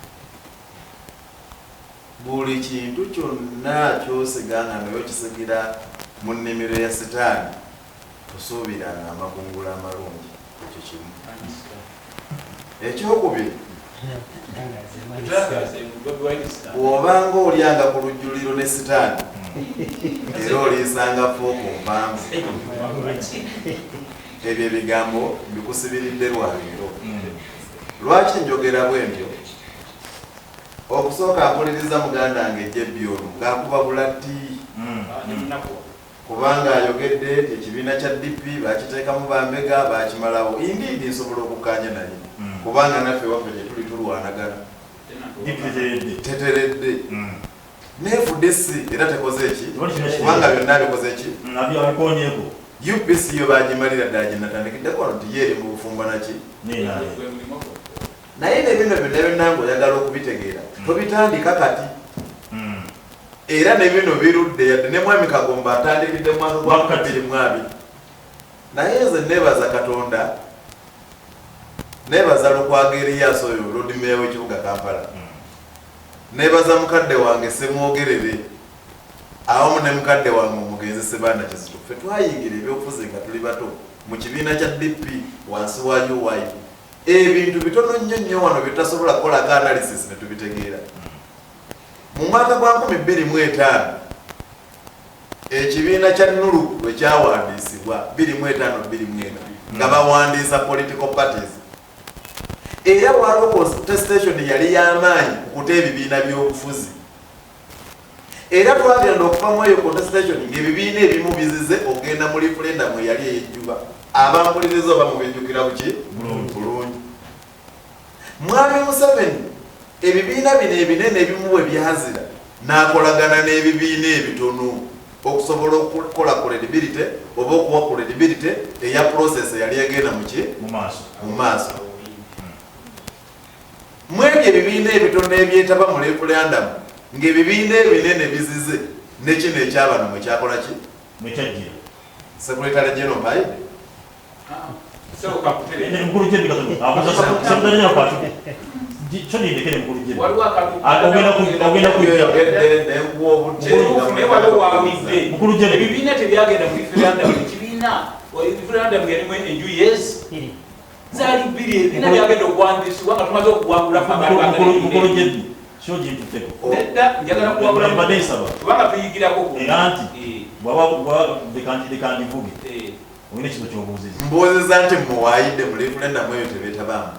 buli kintu kyonna kyosiganga nayo kisigira mu nnimiro ya sitaani tosuubiranga amakungula amalungi ekyo kimu ekyokubiri obanga olyanga ku lujjuliro ne sitaani era oliisanga fooko mpanvu ebyo ebigambo bikusibiridde lwaleero lwaki njogera bwentyo okusooka ampuliriza muganda wange ejjebbyolu ng'akuba bulatti kubanga ayogedde ekibiina kya DP bakiteekamu bambega bakimalawo indiidi nsobola okukkaanya naye kubanga naffe waffe tetuli tulwanagana teteredde neFDC era tekoze eki kubanga byonna bikoze eki UPC yo bagimalira ddala gyennatandikiddeko wano nti yeeri mu bufumba naki naye nebino byonna byonna ng'oyagala okubitegeera tobitandika kati era nebino birudde yadde ne mwami Kagomba atandikidde mu mwaka gwa 2020 naye nze neebaza Katonda neebaza Lukwago Erias oyo Lord Mayor w'ekibuga Kampala neebaza mukadde wange Semwogerere awamu ne mukadde wange omugenzi Sebaana Kizito ffe twayingira ebyobufuzi nga tuli bato mu kibiina kya DP wansi wa UI ebintu bitono nnyo nnyo wano bitasobola kukolako analysis ne tubitegeera mu mwaka gwa 2025 ekibiina kya Nuru bwe kyawandiisibwa 25-24 nga bawandiisa political parties era waliwo contestation yali y'amaanyi okuta ebibiina by'obufuzi era twagenda okuvamu eyo contestation ng'ebibiina ebimu bizize okugenda mu referendum eyali ey'ejjuba abampuliriza oba mubijjukira buki bulungi mwami Museveni ebibiina bino ebinene ebimu bwe byazira n'akolagana n'ebibiina ebitono okusobola okukola credibility oba okuwa credibility eya process eyali egenda mu maaso mu ebyo ebibiina ebitono ebyetaba mu referendum ng'ebibiina ebinene bizize ne kino ekyabano mwe kyakola ki
mwekyajjira
Secretary General Mpaide
ebibiina tebyagenda mu referendum ekibiina referendum yalimu enju yes zaali bbiri ebibiina byagenda okuwandiisibwa nga tumaze okuwangula nedda njagala kuwangula kubanga tuyigirako
era nti bwabakandivugge olina ekintu kyobuuziza
mbuuziza nti muwaayidde mu referendum eyo tebeetabaamu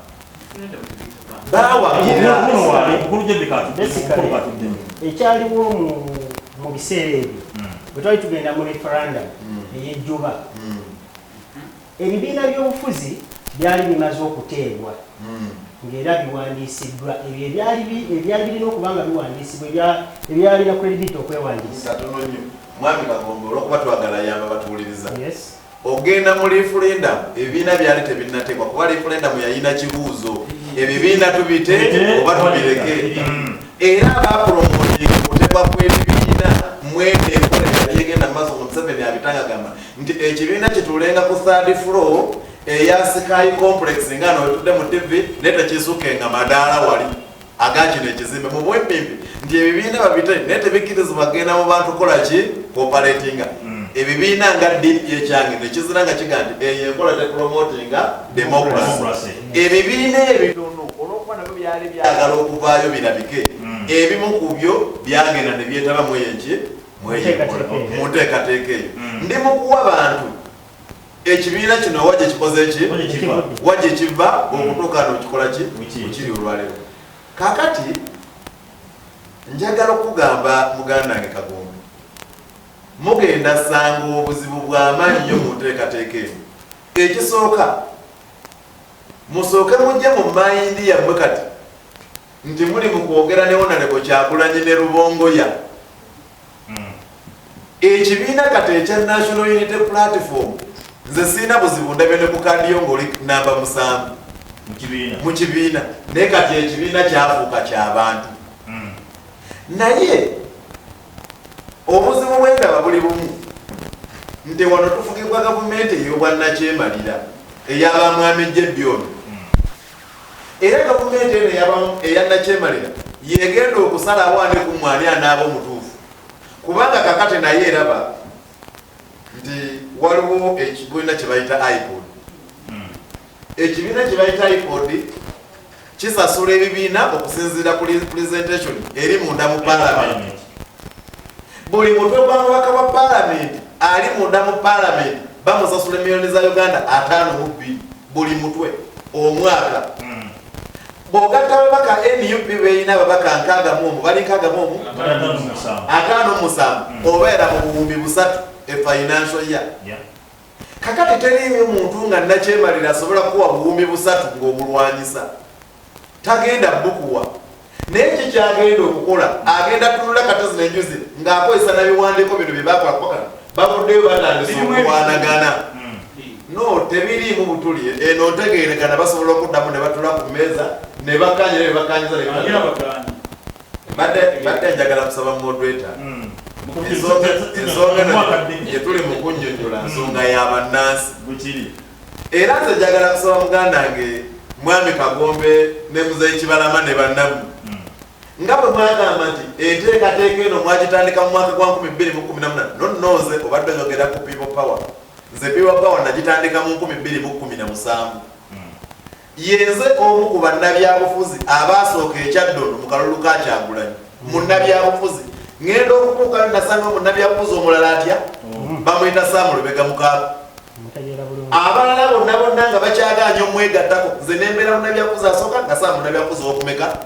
ekyaliwo mu biseera ebyo bwe twali tugenda mu referendum ey'ejjuba ebibiina by'obufuzi byali bimaze okuteebwa ng'era biwandiisiddwa ebyo ebyali birina okuba nga biwandiisibwa ebyalina credibility okwewandiisa
katono nnyo mwami Kagomba olwokuba twagala yamba batuwuliriza ogenda mu referendum ebibiina byali tebinnateekwa kuba referendum yalina kibuuzo ebibiina tubite oba tubireke era abapromotinga okuteekwa kw'ebibiina mwene enkola yali egenda mu maaso Museveni abitangagamba nti ekibiina kitulenga ku 3rd floor eya Sky Complex nga n'otudde mu TV naye tekisukenga madaala wali agakino ekizimbe mu bwempimpi nti ebibiina babite naye tebikkirizibwa bagenda mu bantu kola ki cooperatinga ebibiina nga DP ekyange nekizira nga kiga nti eyo enkola tepromotinga democracy ebibiina ebitono olwokuba nabyo byali byagala okuvaayo birabike ebimu ku byo byagenda ne byetaba mu nteekateeka eyo ndi mu kuwa bantu ekibiina kino wajje kikoze ki wajje kiva okutuuka n'okikola ki kiri olwaleero kakati njagala okugamba muganda wange Kagomba mugenda sanga obuzibu bw'amaanyi nnyo mu nteekateeka eno ekisooka musooke mujje mu mayindi yammwe kati nti muli mu kwogera ne Honorable Kyagulanyi ne Rubongoya ekibiina kati ekya National Unity Platform nze siina buzibu ndabye ne ku kaadiyo ng'oli namba 7 mu kibiina naye kati ekibiina kyafuuka ky'abantu naye obuzibu bwendaba buli bumu nti wano tufugibwa gavumenti ey'obwannakyemalira ey'abamwami Jebyono era gavumenti eno eyannakyemalira yegenda okusala awaane ku mwani anaaba omutuufu kubanga kakati naye eraba nti waliwo ekibiina kye bayita ipod. Ekibiina kye bayita ipod kisasula ebibiina okusinziira ku presentation eri munda mu palamenti. Buli mutwe gwa mubaka wa palamenti ali munda mu palamenti bamusasula miliyoni za Uganda 5.2 buli mutwe omwaka. Bw'ogatta ababaka NUP beeyina ababaka 61 bali 57 obeera mu buwumbi 3 financial year. Kakati teriimu muntu nga nakyemalira asobola kuwa buwumbi 3 ng'omulwanyisa tagenda bukuwa naye kikyagenda okukola agenda tunula katezi n'enjuzi ng'akozesa nabiwandiiko bino bye bakwakwaga bavuddeyo batandisa okulwanagana. No, tebiriimu butuli eno ntegeeregana basobola okuddamu ne batula ku mmeeza ne bakanyira ne bakanyiza badde njagala kusaba moderator ensonga gye tuli mu kunnyonnyola nsonga y'abannansi era nze njagala kusaba muganda wange Mwami Kagombe ne Muzeeyi Kibalama ne bannamu nga bwe mwagamba nti enteekateeka eno mwagitandika mu mwaka gwa 2018 nonnoze obadde oyogera ku people power. Nze people power nagitandika mu 2017 yenze omu ku bannabyabufuzi abaasooka ekyaddondo mu kalulu ka Kyagulanyi munnabyabufuzi ngenda okutuuka nasanga omunnabyabufuzi omulala atya bamuyita Sam Lubega Mukago abalala bonna nga bakyaganya omwegattako nze nembeera munnabyabufuzi asooka nga Sam munnabyabufuzi okumeka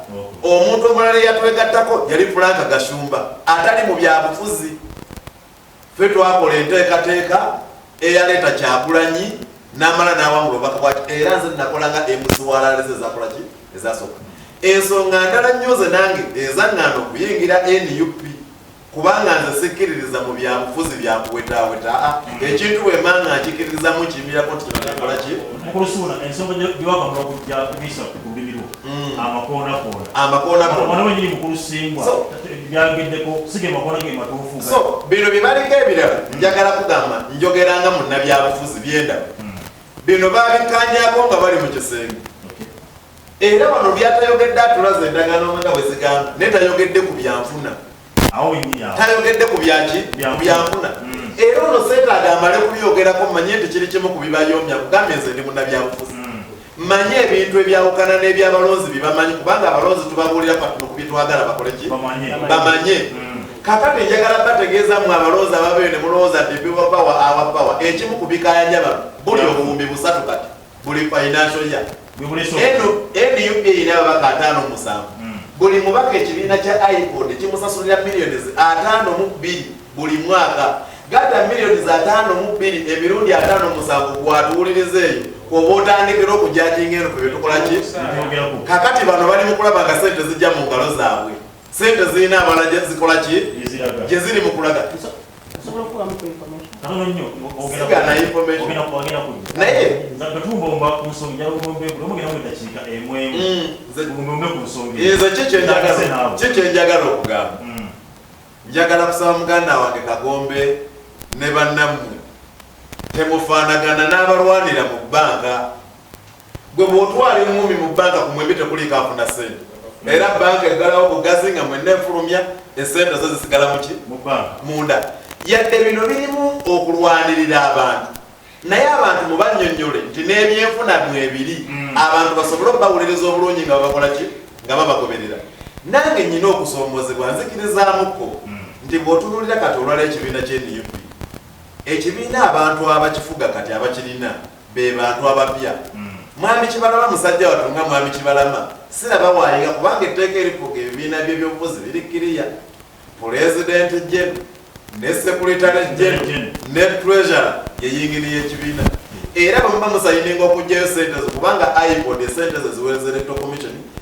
omuntu omulala eyatwegattako yali Frank Gashumba atali mu byabufuzi. Ffe twakola enteekateeka eyaleeta Kyagulanyi n'amala n'awangula obubaka bwaki era nze nakolanga emuziwalaaleze ezakolaki ezasooka. Ensonga ndala nnyo ze nange ezaŋŋaana okuyingira NUP kubanga nze sikkiririza mu byabufuzi byakuwetaaweta ekintu bwemanga nkikiririzamu kiyimirako nti kino kyakola ki
mukulusuna ensonga gyewava mulokujja kubisa kubimirwa
amakoona
wenyini mukulusimbwa byageddeko sige makoona ge matuufu.
So bino bye baliko ebirala njagala kugamba njogeranga munnabyabufuzi byendaba bino babikanyako nga bali mu kisenge era wano byatayogedde atulaze endagaano nga bwe zigamba naye tayogedde ku byanfuna tayogedde ku byanfuna era ono seetaaga amale kubyogerako manye nti kiri kimu ku bibayombya kugambye nze ndi munnabyabufuzi manye ebintu ebyawukana n'ebyabalonzi bibamanyi kubanga abalonzi tubabuulira katuno ku byetwagala bakoleki bamanye. Kakati njagala bategeezamu abalonzi ababeyo ne mulowooza nti people power our power ekimu ku bikayanja bano buli obuwumbi 3 kati buli financial year NUP erina ababaka 57 buli mubaka ekibiina kya IPOD kimusasulira miliyoni 52 buli mwaka gata miliyoni za 52 emirundi 57 gwatuwulirizeeyo oba otandikira okujajinga eno kwebetukolaki. Kakati bano bali mu kulaba nga sente zijja mu ngalo zaabwe sente zirina abala gyezikolaki gye ziri mu kulaga sigana information naye ezo kikyenjagala okugamba. Njagala kusaba muganda wange Kagombe ne bannammwe temufaanagana n'abalwanira mu bbanka. Gwe bw'otwala eŋŋumi mu bbanka ku mwembi tekuliiko afuna sente era bbanka eggalawo bugazi nga mwenna enfulumya esente zo zisigala muki munda. Yadde bino birimu okulwanirira abantu naye abantu mubannyonnyole nti n'ebyenfuna mwebiri abantu basobole okubawuliriza obulungi nga babakolaki nga babagoberera. Nange nnyina okusoomozebwa nzikirizaamuko nti bw'otunuulira kati olwala ekibiina ky'NUP ekibiina abantu abakifuga kati abakirina be bantu abapya. Mwami Kibalama musajja wattu nga Mwami Kibalama siraba waayinga kubanga etteeka erifuga ebibiina by'ebyobufuzi biri kiriya pulezidenti jenu ne sekuritale jenu ne treasurer yeyingiriye ekibiina era bamuba musayininga okugyayo sente zo kubanga IPOD sente ze ziweereza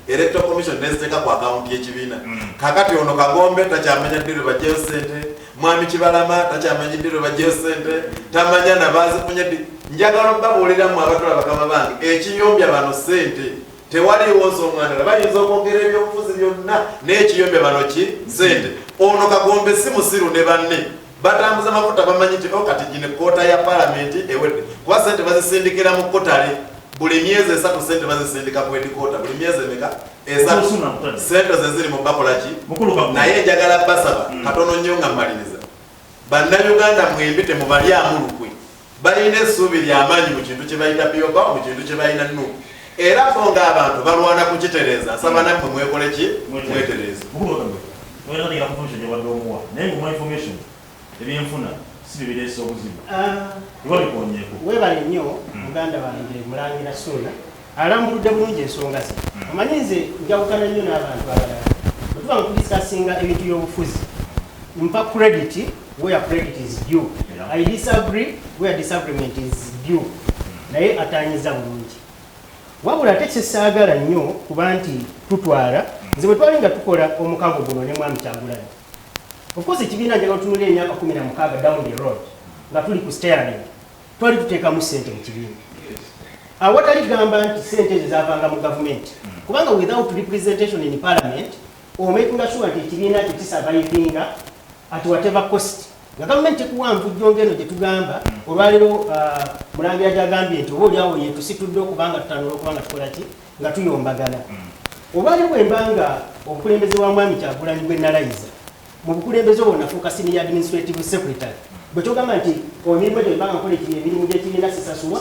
electoral commission neziteeka ku akawunti y'ekibiina. Kakati ono Kagombe takyamanya ddiiro bajjayo sente Mwami Kibalama takyamanya ddiiro bajjayo sente tamanya nabazifunye ddi. Njagala okubabuuliramu abatula bakama bange ekiyombya bano sente tewaliwo nsonga bayinza okwogera ebyobufuzi byonna n'ekiyombya bano ki sente. Ono Kagombe si musiru ne banne batambuza mafuta bamanyi nti kati gino koota ya palamenti ewedde kuba sente bazisindikira mu kotale buli myezi 3 sente bazisindika ku headquarter buli myezi emeka 3 sente zeziri mu bakola ki naye njagala basaba katono nnyo nga mmaliriza bannayuganda mwembite mu bali amulukwe balina essuubi ly'amaanyi mu kintu kye bayita bioba mu kintu kye balina nuku era bo ng'abantu balwana kukitereeza nsaba nammwe mwekole ki mwetereeza
webale nnyo muganda wange Mulangira Ssuuna alambuludde bulungi ensonga ze omanyi nze njawukana nnyo n'abantu abalala bwe tuba nkudisikasinga ebintu by'obufuzi mpa credit where credit is due. I disagree where disagreement is due. Naye atanyiza bulungi wabula ate kyesaagala nnyo kuba nti tutwala nze bwe twali nga tukola omukago guno ne Mwami Kyagulanyi. Of course ekibiina njagala tutunula emyaka 16 down the road nga tuli ku steering twali tuteekamu ssente mu kibiina awatali gamba nti ssente ezo zaavanga mu gavumenti kubanga without representation in parliament omakinga sure nti ekibiina kyo kisurvivinga at whatever cost nga gavumenti ekuwanvu jjongeno gye tugamba olwaleero Mulangira gyagambye nti oba oliawo yetusitudde okubanga tutanula okubanga tukola ki nga tuyombagana olwaleero bwembanga obukulembeze wa Mwami Kyagulanyi bwe nalayiza mu bukulembeze obwo nafuuka senior administrative secretary bwe kyogamba nti emirimu gyo embanga nkola emirimu gy'ekibiina sisasulwa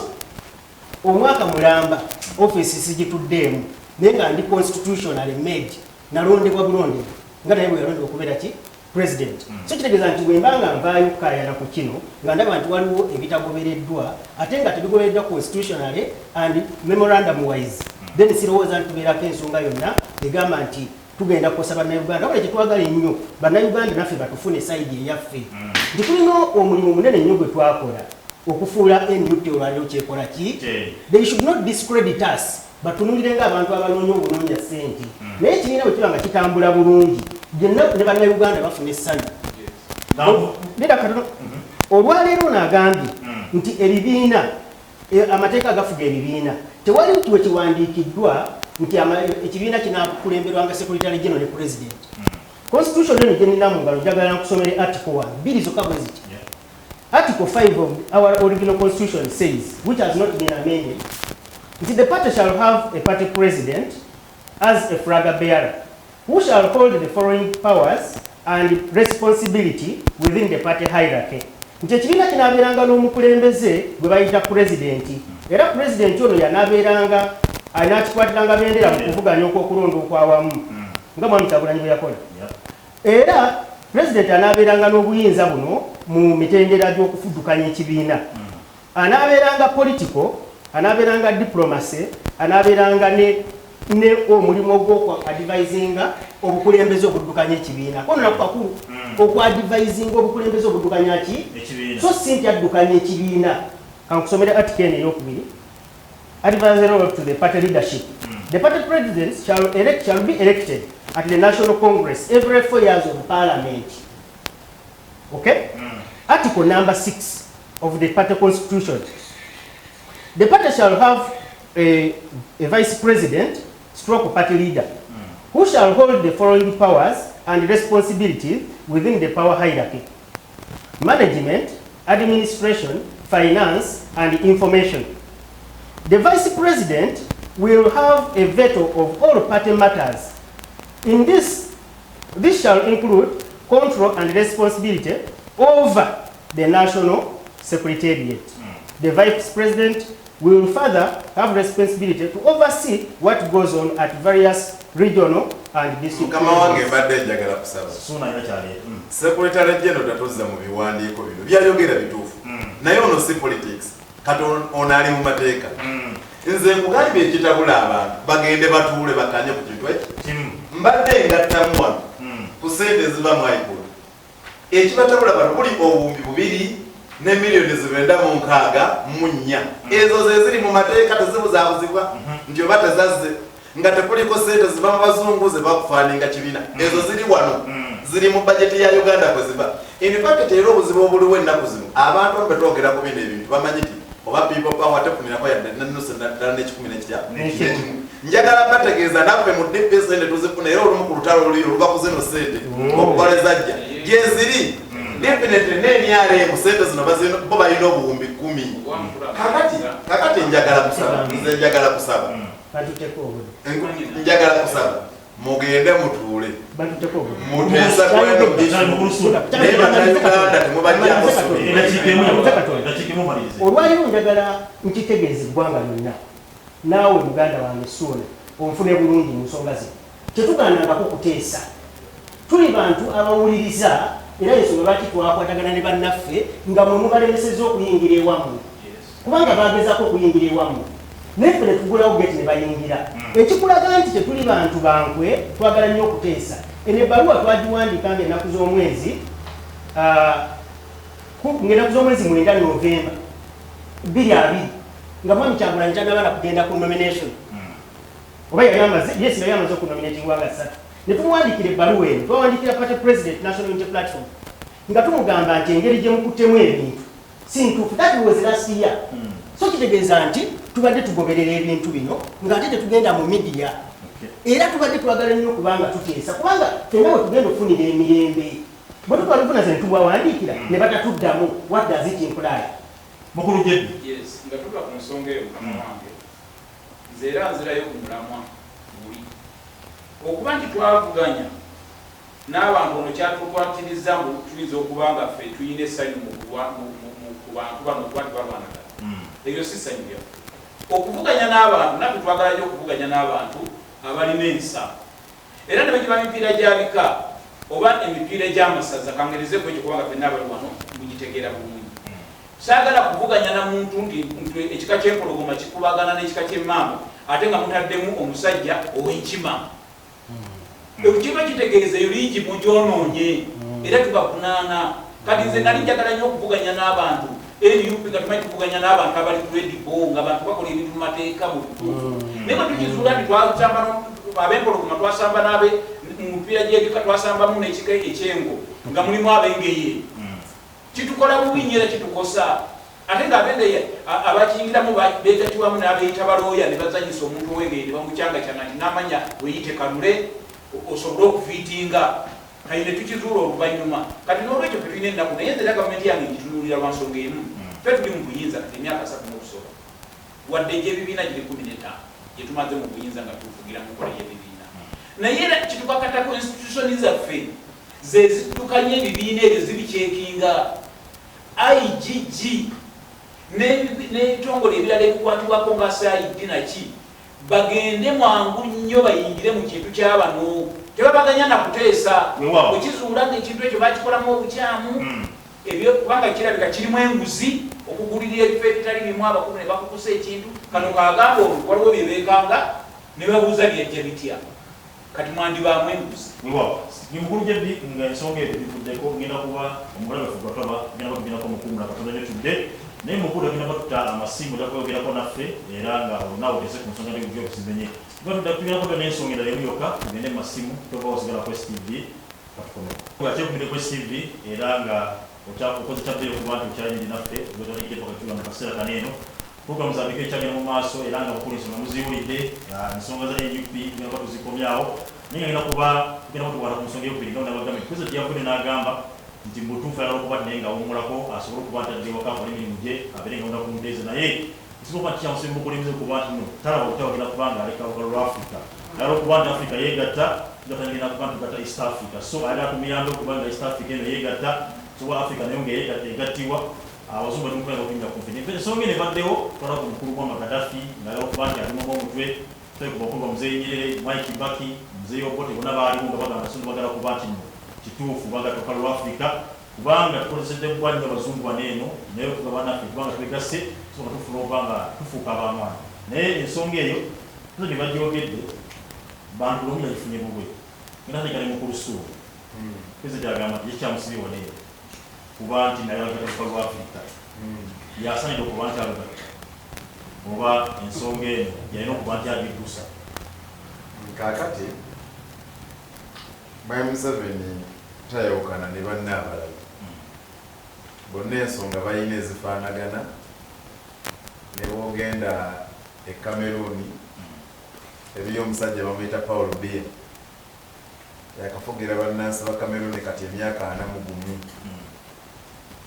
omwaka mulamba office sigituddeemu naye nga ndi constitutionally made nalondebwa bulondebwa nga naye bwe yalondebwa okubeera ki president so kitegeeza nti bwembanga nvaayo okukaayana ku kino nga ndaba nti waliwo ebitagobereddwa ate nga tebigobereddwa constitutionally and memorandum wise then sirowooza nti tubeerako ensonga yonna egamba nti tugenda kukosa bannayuganda wabula kyetwagala ennyo bannayuganda naffe batufune sayidi eyaffe nti tulina omulimu munene nnyo gwe twakola okufuula NUT olwaliro kyekola ki they should not discredit us batunulire ng'abantu abanoonya obunoonya ssente naye ekibiina bwe kiba nga kitambula bulungi gyenna ne bannayuganda bafuna essanyu lera katono olwaleero n'agambye nti ebibiina amateeka agafuga ebibiina tewali nti wekiwandiikiddwa nti ekibiina kinaakulemberwanga secretary general ne president constitution eno gyenina mu ngalo njagala nkusomere article 1 bbiri zokka bwe ziti article 5 of our original constitution says which has not been amended the party shall have a party president as a flag bearer who shall hold the following powers and responsibility within the party hierarchy nti ekibiina kinaabeeranga n'omukulembeze gwe bayita pulezidenti era pulezidenti ono yanaabeeranga anaakikwatiranga bendera mu kuvuganya okwokulonda okwawamu nga Mwami Kyagulanyi bwe yakola era pulezidenti anaabeeranga n'obuyinza buno mu mitendera gy'okufuddukanya ekibiina anaabeeranga political anaabeeranga diplomacy anaabeeranga ne omulimu ogw'okwadvisinga obukulembeze obuddukanya ekibiina kono nakukakulu okwadvisinga obukulembeze obuddukanya ki so si nti addukanya ekibiina kankusomere article eno eyokubiri advisory to the party leadership the party president shall be elected at the National Congress every 4 years of parliament. Okay? Article number 6 of the party constitution. The party shall have a vice president stroke party leader who shall hold the following powers and responsibilities within the power hierarchy: management, administration, finance, and information. The vice president will have a veto of all party matters. In this shall include control and responsibility over the national secretariat. The vice president will further have responsibility to oversee what goes on at various regional and district levels.
Secretary General tatuza mu biwandiiko bino byayogera bituufu naye ono si politics kati ono ali mu mateeka nze nkugambye ekitabula abantu bagende batuule bakanye ku kintu eki mbadde ngattamu wano ku sente ziva mu haigulu ekibatabula bano buli obuwumbi 2 ne miliyoni 964 ezo ze ziri mu mateeka tezibuzaabuzibwa nti oba tezazze nga tekuliko sente ziva mu bazungu ze bakufaninga kibiina ezo ziri wano ziri mu bajeti ya Uganda kwe ziva in fact era obuzibu obuliwo ennaku zino abantu abetwogera ku bino ebintu bamanyi ti oba people power tefumirako yadde nanusa ddala n'ekikumi n'ekimu njagala bategeeza naffe mu DP sente tuzifuna era olumu ku lutalo oluli oluva ku zino sente okukola ezajja gyeziri definitely n'NRM sente zino bo balina obuwumbi 10. Kakati njagala kusaba njagala kusaba mugende mutuule muteesa kweno bannayuganda temubajjako
olwaliwo njagala nkitegeeza eggwanga lyonna naawe muganda wange Suuna onfune bulungi mu nsonga zino tetugaanangako kuteesa tuli bantu abawuliriza era ensonga lwaki twakwatagana ne bannaffe nga mwe mubalemeseza okuyingira ewammwe kubanga bagezaako okuyingira ewammwe neffe ne tugulawo geti ne bayingira ekikulaga nti tetuli bantu bankwe twagala nnyo okuteesa eno ebbaluwa twagiwandiikanga ennaku z'omwezi ng'ennaku z'omwezi 9 Novemba 2020 nga Mwami Kyagulanyi kyagabana kugenda ku nomination oba yali amaze okunominatingwa nga 3 ne tumuwandiikira ebbaluwa eno twawandiikira party president National Unity Platform nga tumugamba nti engeri gye mukuttemu ebintu si ntuufu that was last year so kitegeeza nti tubadde tugoberera ebintu bino ng'ate tetugenda mu media era tubadde twagala nnyo okubanga tuteesa kubanga fenna bwe tugenda okufunira emirembe bwe tutwala ofuna ze ne tubawandiikira ne batatuddamu what does it imply
mukulu Jebbi
nga tuba ku nsonga eyo mukama wange nze era nzirayo ku mulamwa buli okuba nti twavuganya n'abantu ono kyatukwatiriza mbu tuyinza okuba nga ffe tuyina essanyu ku bantu bano okuba nti balwanagana ebyo si ssanyu lyaffe okuvuganya n'abantu naffe twagala nnyo okuvuganya n'abantu abalina ensa era ne bagiba mipiira gya bika oba emipiira egy'amasaza kangerezeku ekyo kubanga ffenna abali wano mugitegeera bulungi saagala kuvuganya na muntu nti ekika ky'empologoma kikubagana n'ekika ky'emmamba ate nga mutaddemu omusajja ow'enkima ekiba kitegeeza eyo lingi mugyonoonye era tubakunaana kati nze nali njagala nnyo okuvuganya n'abantu NUP nga tumanyi kuvuganya n'abantu abali ku edibo nga abantu bakola ebintu mu mateeka mu butuufu naye nga tukizuula nti twasamba ab'empologoma twasamba n'abe mu mupiira gy'ebika twasambamu n'ekika ekyengo nga mulimu ab'engeye kitukola bubi nnyo era kitukosa ate ng'abengeye abakiyingiramu beegatibwamu n'abeeyita balooya ne bazanyisa omuntu ow'engeye ne bamucyangacyanga nti n'amanya weyite kanule osobole okufiitinga kati ne tukizuula oluvannyuma kati n'olwekyo fe tulina ennaku naye nze era gavumenti yange ngitunuulira lwa nsonga emu fe tuli mu buyinza kati emyaka 3 n'okusoba wadde egy'ebibiina giri 15 gye tumaze mu buyinza nga tufugira mu nkola y'ebibiina naye era kitukakatako institutioni zaffe ze zitukanye ebibiina ebyo zibikyekinga IGG n'ebitongole ebirala ebikwatibwako nga SID naki bagende mwangu nnyo bayingire mu kintu ky'abano tebabaganya na kuteesa okizuula ng'ekintu ekyo bakikolamu obukyamu ebyo kubanga kirabika kirimu enguzi okugulirira ebifo ebitali bimu abakulu ne bakukusa ekintu kano kaagamba olwo waliwo bye beekanga ne babuuza byajja bitya kati mwandibaamu enguzi
mukulu Jebbi nga ensonga ebyo bivuddeko ngenda kuba omulabe fugataba ngenda kugendako mukuumula katonda netudde naye mukulu agenda batuta amasimu gakweyogerako naffe era nga olinawo otese ku nsonga n'ebyobusizenye tugendako tona ensonga endala emu yokka tugende mu masimu toba osigala ku STV katukomewo akyekumbire ku STV era nga okoze kyabbeyo kuba nti okyayindi naffe gwetwategeddeko kakiwa mu kaseera kaneeno programu zabiko ekyagenda mu maaso era nga mukulu ensonga muziwulidde ensonga za NUP tugenda kuba tuzikomyawo naye ngenda kuba tugenda kutukwata ku nsonga eyokubiri nga nabagambye pulezidenti yavudde n'agamba nti mutuufu ayagala okuba naye ng'awummulako asobole okuba nti adde waka akola emirimu gye abeere nga wunda ku muteeza naye kisobola okuba nti kyamusemba okulemiza okuba nti no talaba okutawagenda kuba nga aleka olukalo lwa Africa ayagala okuba nti Africa yeegatta tugatangenda kuba nti tugatta East Africa so ayagala tumuyambe okuba nga East Africa eno yeegatta sobola Africa nayo ng'egattiwa abazungu bali mukwenda okunyumya ku nfe ensonga eno ebaddewo twala ku mukulu Muammar Gaddafi ng'ayagala okuba nti alumamu omutwe ku bakulu ba Muzeeyi Nyerere Mwai Kibaki Muzeeyi Obote bonna baalimu nga bagamba so bagala kuba nti kituufu bagata olukalo lwa Africa kubanga tukozesedde bbwa nnyo abazungu bano eno naye tugaba naffe kubanga twegasse sobola tufuna okuba nga tufuuka ab'amaanyi naye ensonga eyo tuzo gye bagyogedde bantu lomu yagifunye bubwe ngenda tekale mukulu Suuna pulezidenti agamba nti yekyamusibye waneeyo kuba nti naye bagata olukalo lwa Africa yasanidde okuba nti abagatta oba ensonga eno yalina okuba nti agiddusa
kaakati Mwai Museveni tayawukana ne banne abalala bonna ensonga balina ezifaanagana ne bwogenda e Cameroon ebiyo omusajja bamuyita Paul Biya yakafugira bannansi ba Cameroon kati emyaka 41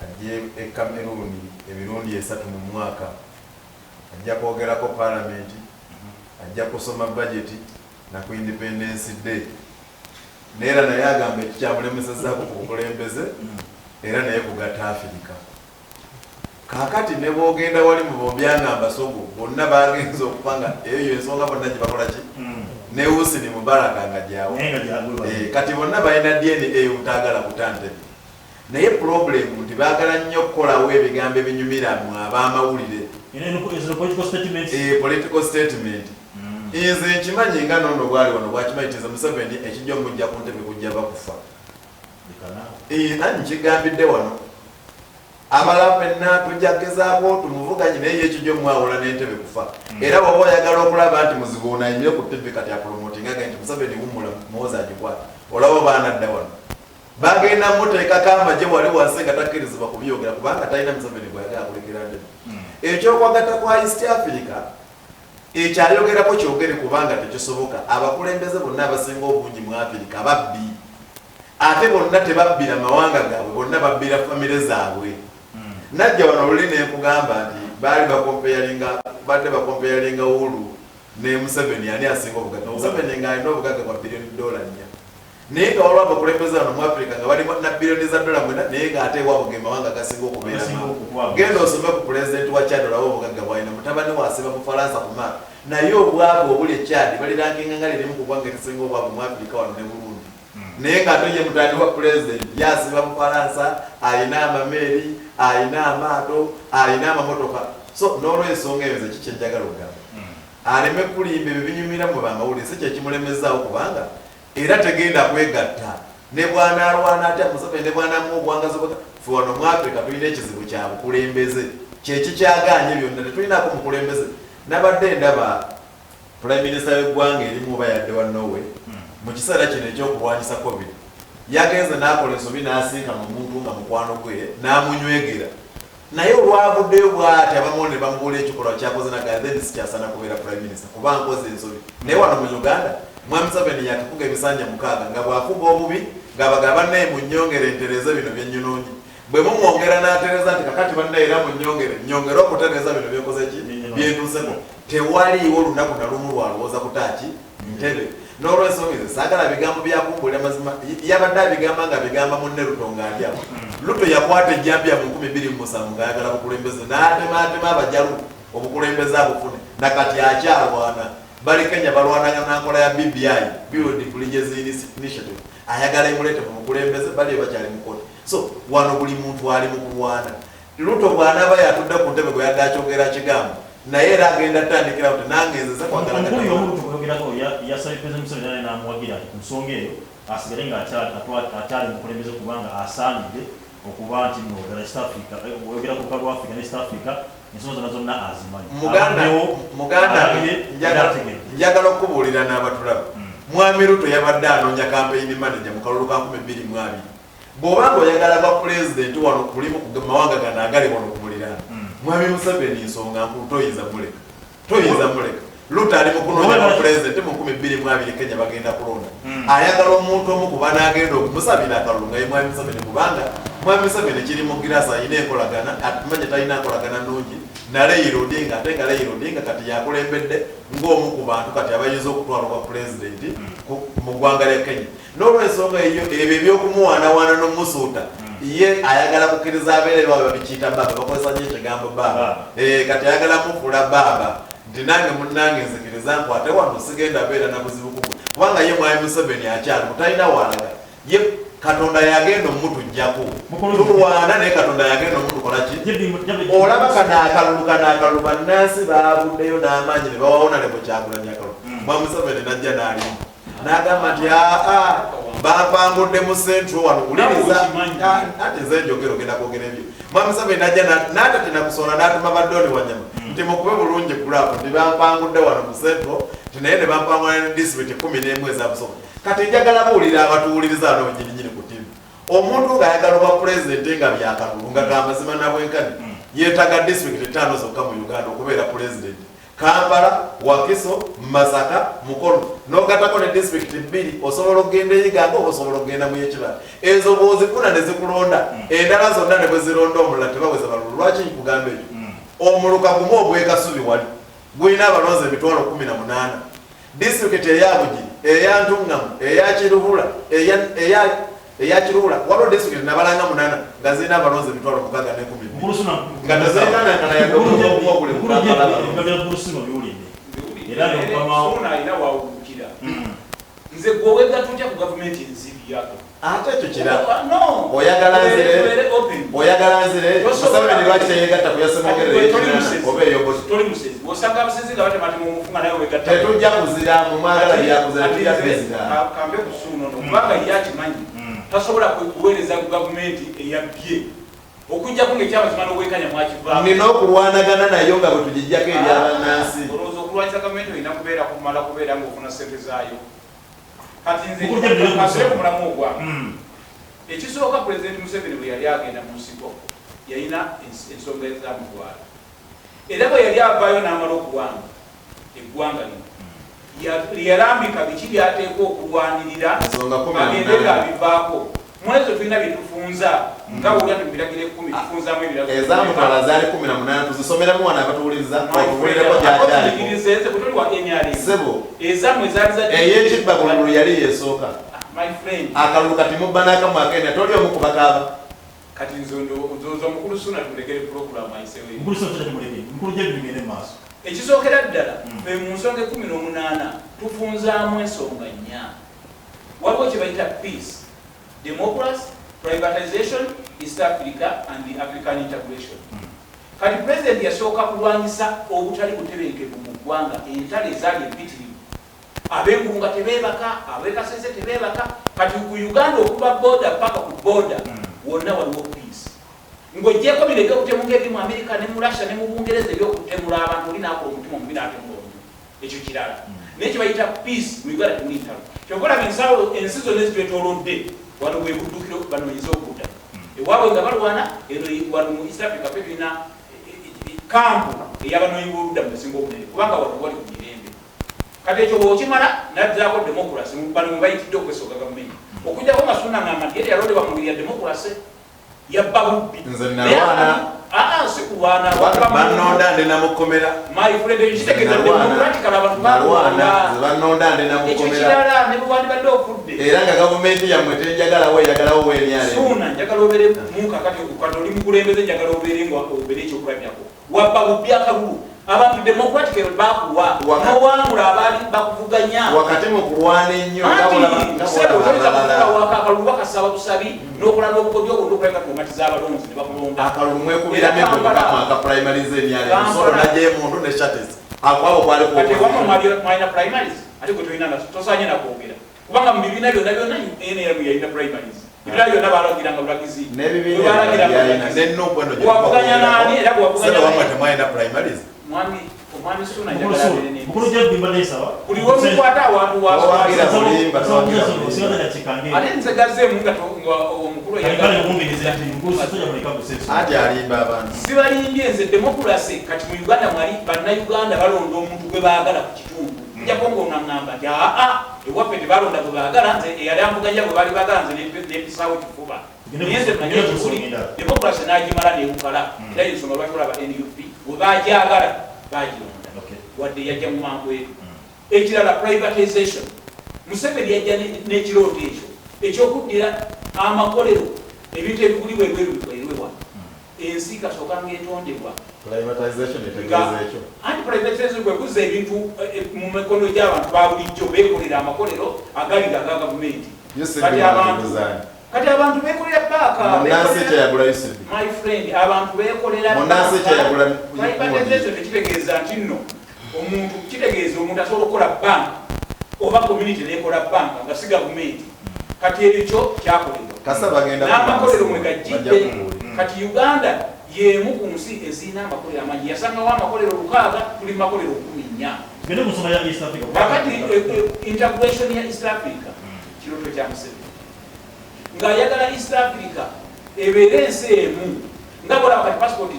ajje e Cameroon emirundi 3 mu mwaka, ajja kwogerako parliament, ajja kusoma budget na ku Independence Day. Neera naye agamba ekikyamulemesezzaako ku bukulembeze era naye kugatta Afirika. Kakati ne bwogenda wali mu Bobyangamba Sogo bonna bagenza okupanga eyo ensonga bonna gye bakola ki ne Hussein Mubaraka nga gyawo. Kati bonna balina DNA obutaagala kutante. Naye problem nti baagala nnyo okukolawo ebigambo ebinyumira mu ab'amawulire. Political statement. Nze nkimanyi nga nono bwali wano bwakimayitiza Museveni ekijja mujja ku ntebe kujja bakufa. Nanyi kigambidde wano. Abala penna tujja gezaako tumuvuganye naye ekijja mwawula n'entebe kufa. Era bw'oba oyagala okulaba nti muzibu onayimire ku ttebe kati apromotinga nti Museveni wummula muwoza agikwata. Olaba baanadda wano. Bagenda muteekako amagye wali wansi nga takkirizibwa kubyogera kubanga talina Museveni gw'ayagala kulekera ntebe. Ekyokwagatta kwa East Africa ekyayogerako kyogere kubanga tekisoboka. Abakulembeze bonna abasinga obungi mu Africa babbi. Ate bonna tebabbira mawanga gaabwe, bonna babbira famire zaabwe. Najja wano luli ne nkugamba nti baali bakompeyalinga Uhuru ne Museveni ani asinga obugagga. Museveni ng'alina obugagga bwa $4 billion. Naye nga waliwo abakulembeze wano mu Africa nga bali na biliyoni za $, naye ng'ate ewaabwe ge mawanga gasinga okubeera. Genda osome ku pulezidenti wa Chad olaba obugagga bwalina. Mutabani we asiba mu Faransa ku maaka. Naye obwabwe obuli e Chad baliranginga nga lirimu ku ggwanga erisinga obwabwe mu Africa wano ne Burundi. Naye ng'ate ye mutandi wa pulezidenti yasiba mu Faransa, alina amameeri, alina amaato, alina amamotoka. So n'olw'ensonga eyo ze kiki enjagala okugamba. Aleme kulimba ebyo binyumira mu bamawulire si kyekimulemezaawo kubanga era tegenda kwegatta. Ne bw'anaalwana atya Museveni ne bw'anaamuwa obuwangazi bwe ffe wano mu Africa tulina ekizibu kya bukulembeze. Kyekikyagaanye byonna tetulinaako mukulembeze. Nabadde ndaba Prime Minister w'eggwanga erimu oba yadde wa Norway mu kiseera kino ekyokulwanyisa COVID. Yagenze n'akola ensobi n'asinkana omuntu nga mukwano gwe n'amunywegera. Naye olwavuddeyo bw'ati abamu ne bamubuula ekikolwa kyakoze nagaa then sikyasaana kubeera Prime Minister kuba nkoze ensobi. Naye wano mu Uganda Mwami Museveni yakafuga ebisanja 6 nga bwafuga obubi ng'abagaba bannaye mu nnyongere entereze bino byennyononyi. Bwe mumwongera n'atereza nti kakati bannaye era mu nnyongera okutereza bino byekoze ki byentuseko. Tewaliiwo olunaku na lumu lwalowooza kutaaki ntebe. N'olw'ensonga ezo saagala bigambo byakumbulira mazima yabadde abigamba nga bigamba munne Ruto ng'ali awo. Ruto yakwata ejjambya mu 2007 ng'ayagala bukulembeze n'atemaatema abajalu obukulembeze abufune nakati akyalwana. Bali Kenya balwanaga n'enkola ya BBI, Build Bridges Initiative. Ayagala emuleete mu bukulembeze bali bakyali mu kkooti. So wano buli muntu ali mu kulwana. Ruto bw'anaaba yatudde ku ntebe gwe yadde akyogera kigambo naye era agenda atandikira nti nangenzeza kwagala
yasabye President Museveni n'amuwagira ku nsonga eyo asigale nga akyali mukulembeze kubanga asaanidde okuba nti ddala East Africa oyogera ku kalwa Africa ne East Africa ensonga zonna zonna azimanyi.
Muganda njagala okubuulira n'abatulaba. Mwami Ruto yabadde anoonya campaign manager mu kalulu ka 2020. Bw'obanga oyagala ba pulezidenti wano kulimu ku mawanga gano agali wano ku muliraano. Mwami Museveni nsonga nkulu toyinza muleka. Ruto ali mu kunoonya ba pulezidenti mu 2020 Kenya bagenda kulonda. Ayagala omuntu omu kuba n'agenda okumusabira akalulu nga ye Mwami Museveni kubanga Mwami Museveni kiri mu girasa ayina enkolagana atumanye talina nkolagana nnungi na Raila Odinga ate nga Raila Odinga kati yakulembedde ng'omu ku bantu kati abayinza okutwala kwa pulezidenti mu ggwanga lya Kenya. N'olw'ensonga eyo ebyo eby'okumuwaanawaana n'omusuuta ye ayagala kukkiriza abeere baba babikiyita baba bakozesa nnyo ekigambo baba kati ayagala mufuula baba nti nange munnange nzikiriza nkwate wano sigenda beera na buzibu kugwe kubanga ye Mwami Museveni akyali mutalina waalaga ye Katonda yagenda omutujjako tulwana naye Katonda yagenda omutukolaki olaba kanaakalulu bannansi baavuddeyo n'amaanyi ne bawawonale mu Kyagulanyi akalulu. Mwami Museveni najja n'alimu n'agamba nti bampangudde mu Central wano kuliriza ate nze njogera ogenda kwogera ebyo. Mwami Museveni najja n'ate nakusola n'atuma baddoni Wanyama nti mukube bulungi kulapu nti bampangudde wano mu Central nti naye ne bampangula ne disitulikiti 11 ezabusooka. Kati njagala buulira abatuwuliriza wano nyininyini ku ttiimu. Omuntu ng'ayagala obwa pulezidenti nga byakalulu nga ga mazima na bwenkani yeetaaga disitulikiti 5 zokka mu Uganda okubeera pulezidenti. Kampala, Wakiso, Masaka, Mukono. N'ogattako ne district bbiri osobola okugenda eyiga osobola okugenda mu y'ekibala. Ezo bw'ozifuna ne zikulonda endala zonna ne bwe zironda omulala tebaweza balulu. Lwaki nkugamba ekyo? Omuluka gumu ogw'ekasubi wali gulina abalonzi emitwalo 18. Disitulikiti eya Bugiri, eya Ntungamu, eya Kiruhura, eya Kiruhura waliwo disitulikiti nabalanga 8 nga zirina abalonzi emitwalo 612 nga tezenkanankana yadde okuli ku Kampala
era n'opamaona alina wawukira nze gwowega tutya ku gavumenti enzibi yako
ate ekyo kiraba oyagala nzire Museveni lwaki teyegatta ku yasemogerero oba eyoboti
toli musezi osanga abasezi nga batemate mu mufunga naye wegatta
tetujja kuzira mu mwagala byakuzira tujja kwezira
kambe kusuuno no kubanga yakimanyi tasobola kuweereza ku gavumenti eyabbye okujjako ng'ekyamazima n'obwekanya mwakivaamu
nina okulwanagana nayo nga bwe tugijjako ebyabannansi
olowooza okulwanyisa gavumenti olina kubeera kumala kubeera ng'ofuna ssente zaayo kati nze kasire ku mulamu ogwange ekisooka pulezidenti Museveni bwe yali agenda mu nsiko yalina ensonga ezamutwala era bwe yali avaayo n'amala okuwanga eggwanga lino yalambika biki byateeka okulwanirira agende ng'abivaako mwezo tulina byetufunza nga olya tubiragire 10 tufunzamu ebiragiro
ezamutwala zaali 18 tuzisomeremu wano abatuwuliriza okuwulireko
gyakyalikirize bwetuli wa NRM
sebo
ezamwe zaali za
ey'ekibba bululu yali yeesooka
my friend
akalulu kati mubba n'akamu akenda toli omu kubakaaba
kati nzoza omukulu suna tulekere puroguramu ayisewo ekisookera ddala fe mu nsonga 18 tufunzaamu ensonga 4 waliwo kye bayita peace, democracy, privatization, East Africa and the African integration. Kati president yasooka kulwanyisa obutali butebenkevu mu ggwanga entalo ezaali empitirivu ab'engunga tebeebaka ab'ekasese tebeebaka kati ku Uganda okuva boda paka ku boda wonna waliwo peace ng'oggyeko bireke okutemuga ebi mu Amerika ne mu Russia ne mu Bungereza ebyokutemula abantu olinaako omutima omubi n'atemula omuntu ekyo kirala naye kye bayita peace mu Uganda temuli ntalo kyokolaba ensi zonna ezitwetoolodde wano bwe buddukiro banoonyeza okudda ewaabwe nga balwana eno wano mu East Africa pe tulina kampu ey'abanoonyi b'oludda mu businga obunene kubanga wano wali ku mirembe kati ekyo bw'okimala naddaako democracy bano mwe bayitidde okwesooka gavumenti okujjako Masuna ngamba nti yali yalondebwa mu ngeri ya democracy yabba bubbi
nze nalwana
si kulwana
bannonda ndi namukomera
my friend ekitegeeza democratically abantu balwana
bannonda ndi
ekyo
namukomera
kirala ne bwe wandibadde okudde
era nga gavumenti yammwe tenjagalawo eyagalawo wenyale
suuna njagala obeere muka kati oli mukulembeze njagala obeere nga obeere ekyokulabirako wabba bubbi akalulu abantu democratic bakuwa n'owangula abaali bakuvuganya
wakati mu kulwana ennyo
akalulu bakasaba busabi n'okola n'obukodyo obwo n'okuleka kumatiza abalonzi ne bakulonda
akalulu mwekubiramu ebwemukamu akaprimaries enyale nsolo nagyemundu ne shates akwabo kwali
mwalina primaries ate gwe tolina tosanye nakwogera kubanga mu bibiina byonna byonna NRM yalina primaries ebibiina byonna balagiranga bulagizi wavuganya nani era
bwavuganya primaries
omwami Ssuuna
buli
womukwata awantu
ate
nze gazzeemu nga omukulu
ati alimba abantu
sibalimbye nze demokrasi kati mu Uganda mwali bannayuganda balonda omuntu gwe baagala ku kitundu njako ng'onaŋŋamba nti ewaffe tebalonda gwe baagala nze eyali amvuganya gwe baali baagala nze nempisaawo kifuba naye nze manye ekikuli demokrasi n'agimala n'ebukala era ensonga lwaki olaba NUP bwe bagyagala bagironda wadde yajja mu mangweru ekirala privatization Museveni yajja n'ekirooto ekyo ekyokuddira amakolero ebintu ebiguli bwerewewa ensi kasooka ng'etondebwa anti privatization bwe kuzza ebintu mu mikono gy'abantu babulijjo beekolera amakolero agalira aga gavumenti kati abantu beekolera paaka my friend abantu beekolera privatization tekitegeeza nti nno omuntu kitegeeza omuntu asobola okukola banka oba community nekola banka nga si gavumenti kati ekyo kyakolerwa n'amakolero mwe gajjidde kati Uganda y'emu ku nsi ezirina amakolero amangi yasangawo amakolero 6 tuli makolero 14 kakati integration ya East Africa kirooto kya Museveni ng'ayagala East Africa ebeere ensi emu nga bwolaba kati passport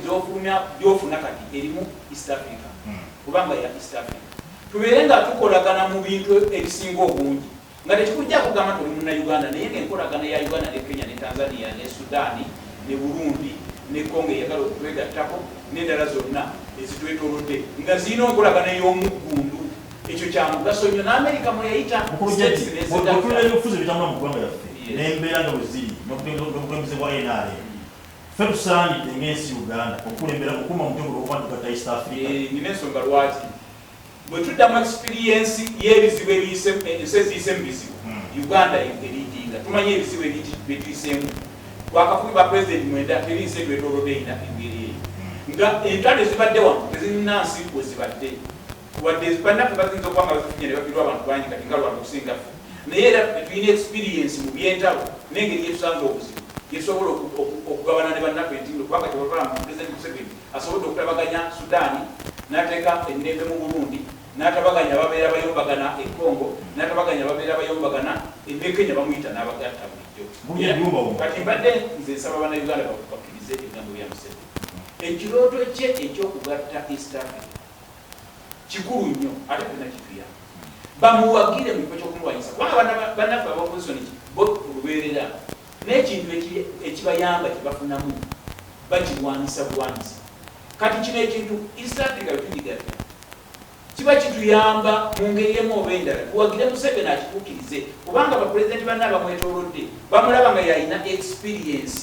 gy'ofuna kati erimu East Africa kubanga ya East Africa tubeere nga tukolagana mu bintu ebisinga obungi nga tekikujja kugamba tuli munna Uganda naye ng'enkolagana ya Uganda ne Kenya ne Tanzania ne Sudaani ne Burundi ne Congo eyagala okutwegattako n'endala zonna ezitwetoolodde nga zirina enkolagana ey'omuggundu ekyo kya mugaso nnyo n'Amerika mwe yayita
okulula ebyobufuzi bitambula mu ggwanga lyaffe n'embeera nga bwe ziri n'obukulembeze bwa NRM ffe tusaanidde ng'ensi Uganda okukulembera okukuuma omutego okuba tugatta East Africa.
Nina ensonga lwaki bwe tuddamu experience y'ebizibu ensi eziyise mu bizibu Uganda eriidinga tumanyi ebizibu byetuyiseemu twakafubi ba pulezidenti mwenda terinsi ebetolodde erina engeri eyo nga entalo ezibadde wano tezirina nsi we zibadde wadde bannaffe baziyinza okuba nga bazifunye ne babirwa abantu bangi kati nga lwatu okusinga ffe naye era tulina experience mu byentalo n'engeri yetusanze obuzibu yetusobola okugabana ne bannaffe entindo kubanga kyebavaa mu pulezidenti Museveni asobodde okutabaganya Sudaani n'ateeka emirembe mu Burundi n'atabaganya ababeera bayombagana e Congo n'atabaganya ababeera bayombagana ne Kenya bamuyita n'abagatta bulijjo kati mbadde nze nsaba bannayuganda bakkirize ebigambo bya Museveni ekirooto kye ekyokugatta East Africa kikulu nnyo ate tena kituyamba bamuwagire mu kifo ky'okumulwanyisa kubanga bannaffe ab'opozisoni bo lubeerera n'ekintu ekibayamba kyebafunamu bakirwanisa buwanisa kati kino ekintu East Africa wetugigatta kiba kituyamba mu ngeri emu oba endala tuwagire Museveni akituukirize kubanga bapulezidenti banna abamwetoolodde bamulaba nga yalina experience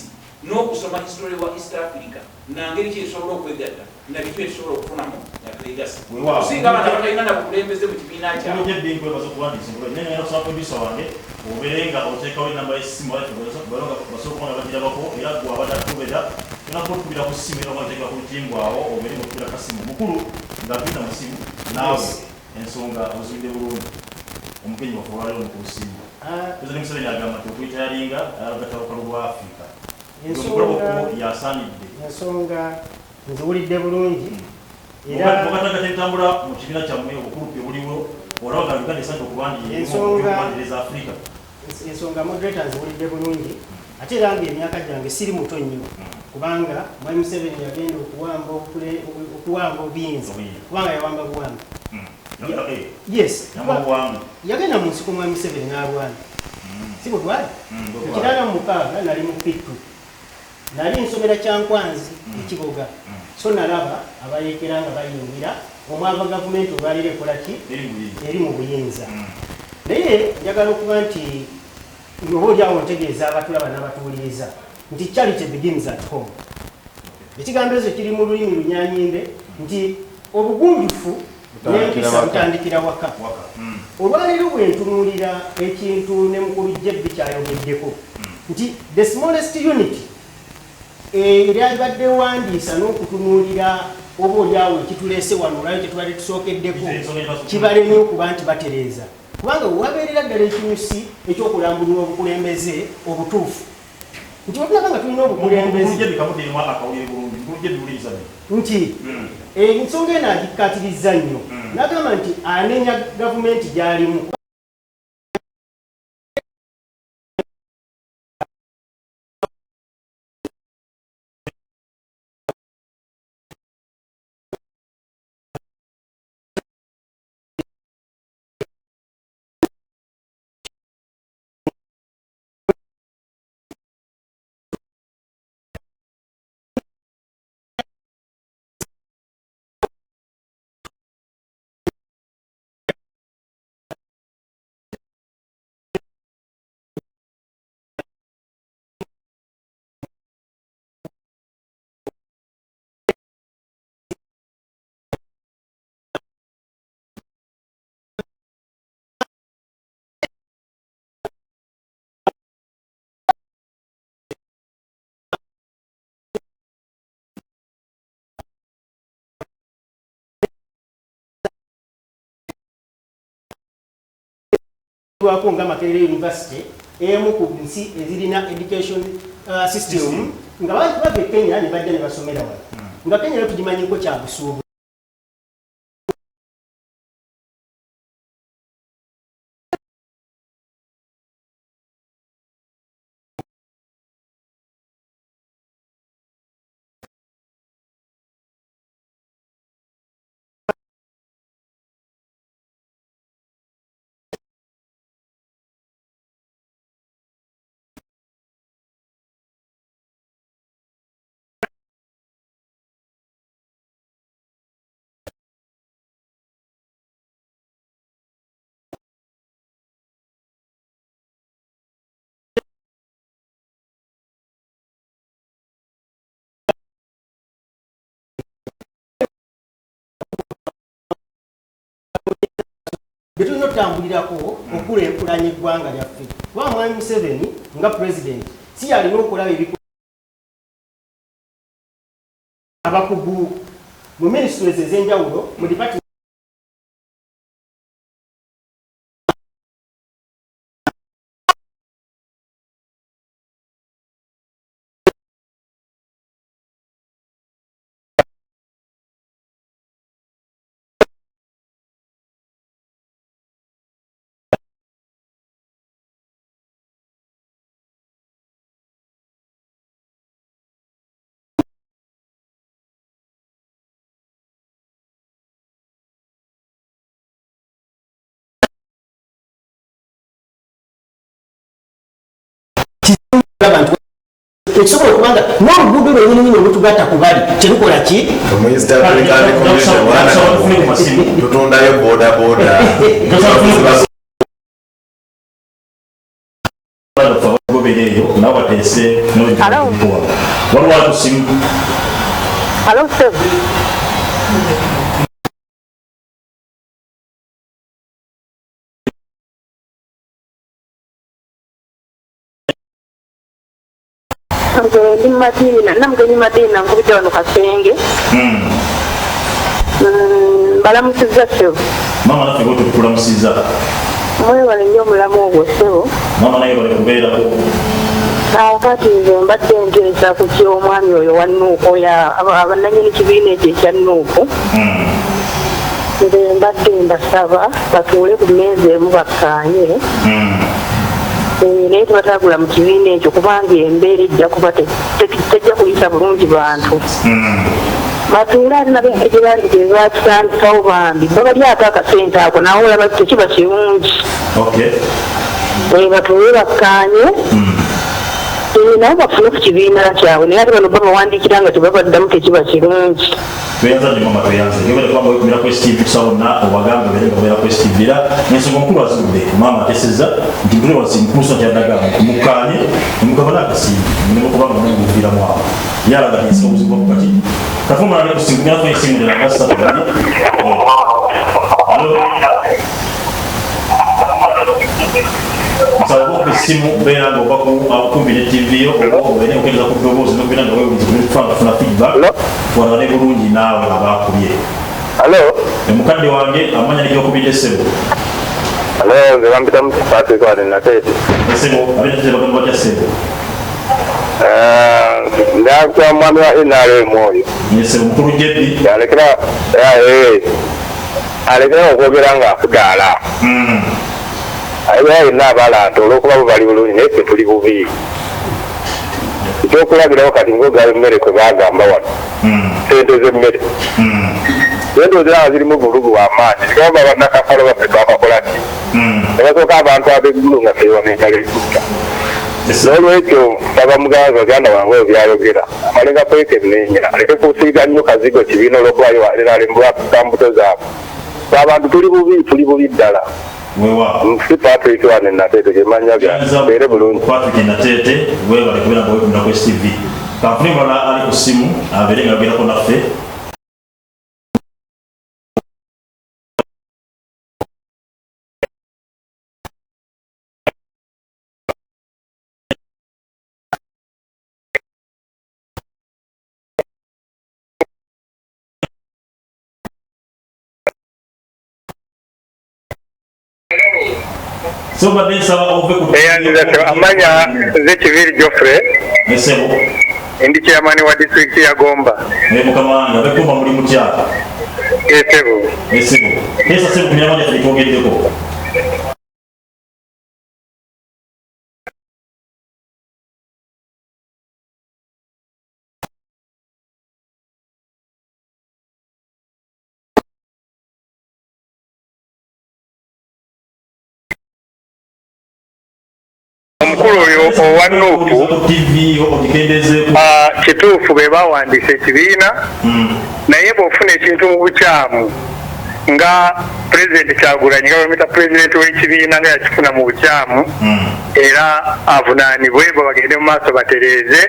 n'okusoma history wa East Africa nangeri kyesobola okwegatta nabiki etusobola okufunamu natwegasa kusinga abaana batalina nabukulembeze mu kibiina
kyabwange obeere nga oteekawo enamba y'essimu basobola bagirabako era gwabatatubera tunako tukubira ku ssimu era oteeka ku lutimbu awo obeere nga okubira kasimu mukulu nga tuna mu ssimu naawe ensonga ozibidde bulungi omugenyi wafe olwaliro mu ku lusimbu President Museveni agamba nti okuyitayalinga agatalukalo bwa Africa yasaanidde
ensonga nziwulidde bulungi
mukatagata entambula mu kibiina kyammwe obukulu bwe buliwo olaba nga Uganda esanze okubandireza Africa
ensonga moderator nziwulidde bulungi ate era nga emyaka gyange siri muto nnyo kubanga Mwami Museveni yagenda okuwamba obuyinza kubanga yawamba buwanga yes yagenda mu nsiko Mwami Museveni n'alwana si butwali ekiraana mu mukaaga nali mu Pittu nali nsomera Kyankwanzi ekiboga so nalaba abayekera nga bayingira omwava gavumenti olwaliro ekola ki eri mu buyinza naye njagala okuba nti oba oliawo ntegeeza abatulaba n'abatuwuliriza nti charity begins at home ekigambo ekyo kiri mu lulimi Lunyanyimbe nti obugunjufu n'empisa butandikira waka olwaliro bwe ntunuulira ekintu ne mukulu Jebbi kyayogeddeko nti the smallest unit eryalibadde wandiisa n'okutunuulira oba oliawo ekituleese wano olwayo kyetubadde tusookeddeko kibalemye okuba nti batereeza kubanga wabeerera ddala ekinyusi ekyokulambulira obukulembeze obutuufu nti watulaba nga tulina obukulembeze nti ensonga eno agikkaatiriza nnyo n'agamba nti anenya gavumenti gy'alimu lwako nga Makerere University emu ku nsi ezirina education system nga bava e Kenya ne bajja ne basomera wano nga Kenya rero tugimanyiko kya busuubu bye tulina okutambulirako okukulaakulanya eggwanga lyaffe. Kuba Mwami Museveni nga pulezidenti si yalina okulaba ebikolwa abakugu mu ministries ez'enjawulo mu department abantu ekisobola okubanga n'oluguudo lwenyininyini olutugatta ku bali terukola ki
tutundayo bodaboda
Ndi Madina, namugeni Madina nkubidde wano Kasenge. Balamusizza ssebo.
Mama naffe bwe tukulamusizza.
Mwebale nnyo omulamu ogwo ssebo.
Mama naye bale kubeerako.
Kati nze mbadde nteesa ku ky'omwami oyo wa Nuupu abannannyini kibiina ekyo ekya Nuupu. Nze mbadde mbasaba batuule ku mmeeza emu bakkaanye. Naye tebatagula mu kibiina ekyo kubanga embeera ejja kuba tejja kuyisa bulungi bantu. Batuule ate nabo gye bali gye bakitandikawo bambi babali ate akasente ako nawe olaba tekiba kirungi. Batuule bakkaanye nabo bafune ku kibiina kyabwe naye ate bano babawandiikira nga tebabaddamu tekiba kirungi.
Tweyanza nnyo mama tweyanze ngebere kubanga wekumira ku STV tusabonna obagambe bere nga beera ku STV era n'ensonga omukulu azigudde mama atesezza nti buli wasinkuusa nti addagala mukkaanye nemugaba n'akasimbi muleme kubanga muguviramu awo ye alaga nti obuzibu bwakati kafumala ne kusinkumira ku esimu ndala ngasatu bali nsaba ku essimu beera nga oba kumbi ne TV yo oba obeere okugeza ku ddoboozi n'okubeera nga weewulizibwa feedback wanane bulungi naawe abaakubye. Mukadde wange amanya n'ekyokubidde ssebo.
Nze bampita mu Patrick wali Nateete.
Ssebo abeera bagamba batya ssebo?
Ndakuba mwami wa NRM oyo.
Ssebo mukulu Jebbi.
Alekera okwogera ng'akudaala. Ayiwa yenna abalanta olw'okuba bo bali bulungi naye ffe tuli bubi. Ekyokulabirawo kati ng'ogaba emmere kwe baagamba wano. Sente z'emmere. Sente ziraba zirimu bulugu w'amaanyi. Sikaba bannakafalo baffe twakakola ki. Nebasooka abantu ab'eggulu nga ffe bamentala ekutta. N'olwekyo saba muganzi baganda wange oyo byayogera. Amalenga kweka ennenya. Aleke kusiiga nnyo kazigo kibiina olw'okubayo waliralimbwa kambuto zaabwe. Abantu tuli bubi ddala. Si Patrick wane Nateete gemanya bere bulungi.
Patrick Nateete webale kubeera nga wekumira ku STV. Kampuni mulala ali ku ssimu abeere nga yogerako naffe.
Amanya nze Kibiri Geoffrey.
Ssebo.
Ndi chairman wa district ya Gomba.
Mukama wange abekumba muli mutya?
Ssebo.
Ssebo kumira manya tulitwogeddeko.
Omukulu oyo owa Nuupu kituufu be bawandiisa ekibiina naye bw'ofuna ekintu mu bukyamu nga pulezidenti Kyagulanyi nga bamuyita pulezidenti w'ekibiina nga yakifuna mu bukyamu era avunaanibwe bwe bagende mu maaso batereeze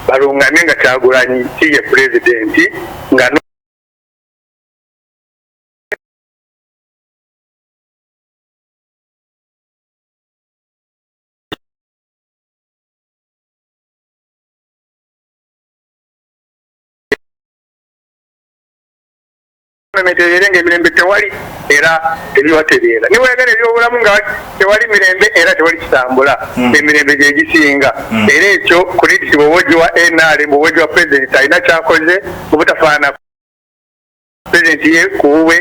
balungamye nga Kyagulanyi si ye pulezidenti nga nga emirembe tewali era tebiwatereera niwegera ebyobulamu nga tewali mirembe era tewali kitambula emirembe gyegisinga era ekyo kulitisibwa obwogi wa NRM obwogi wa pulezidenti alina kyakoze obutafaana pulezidenti ye kuwe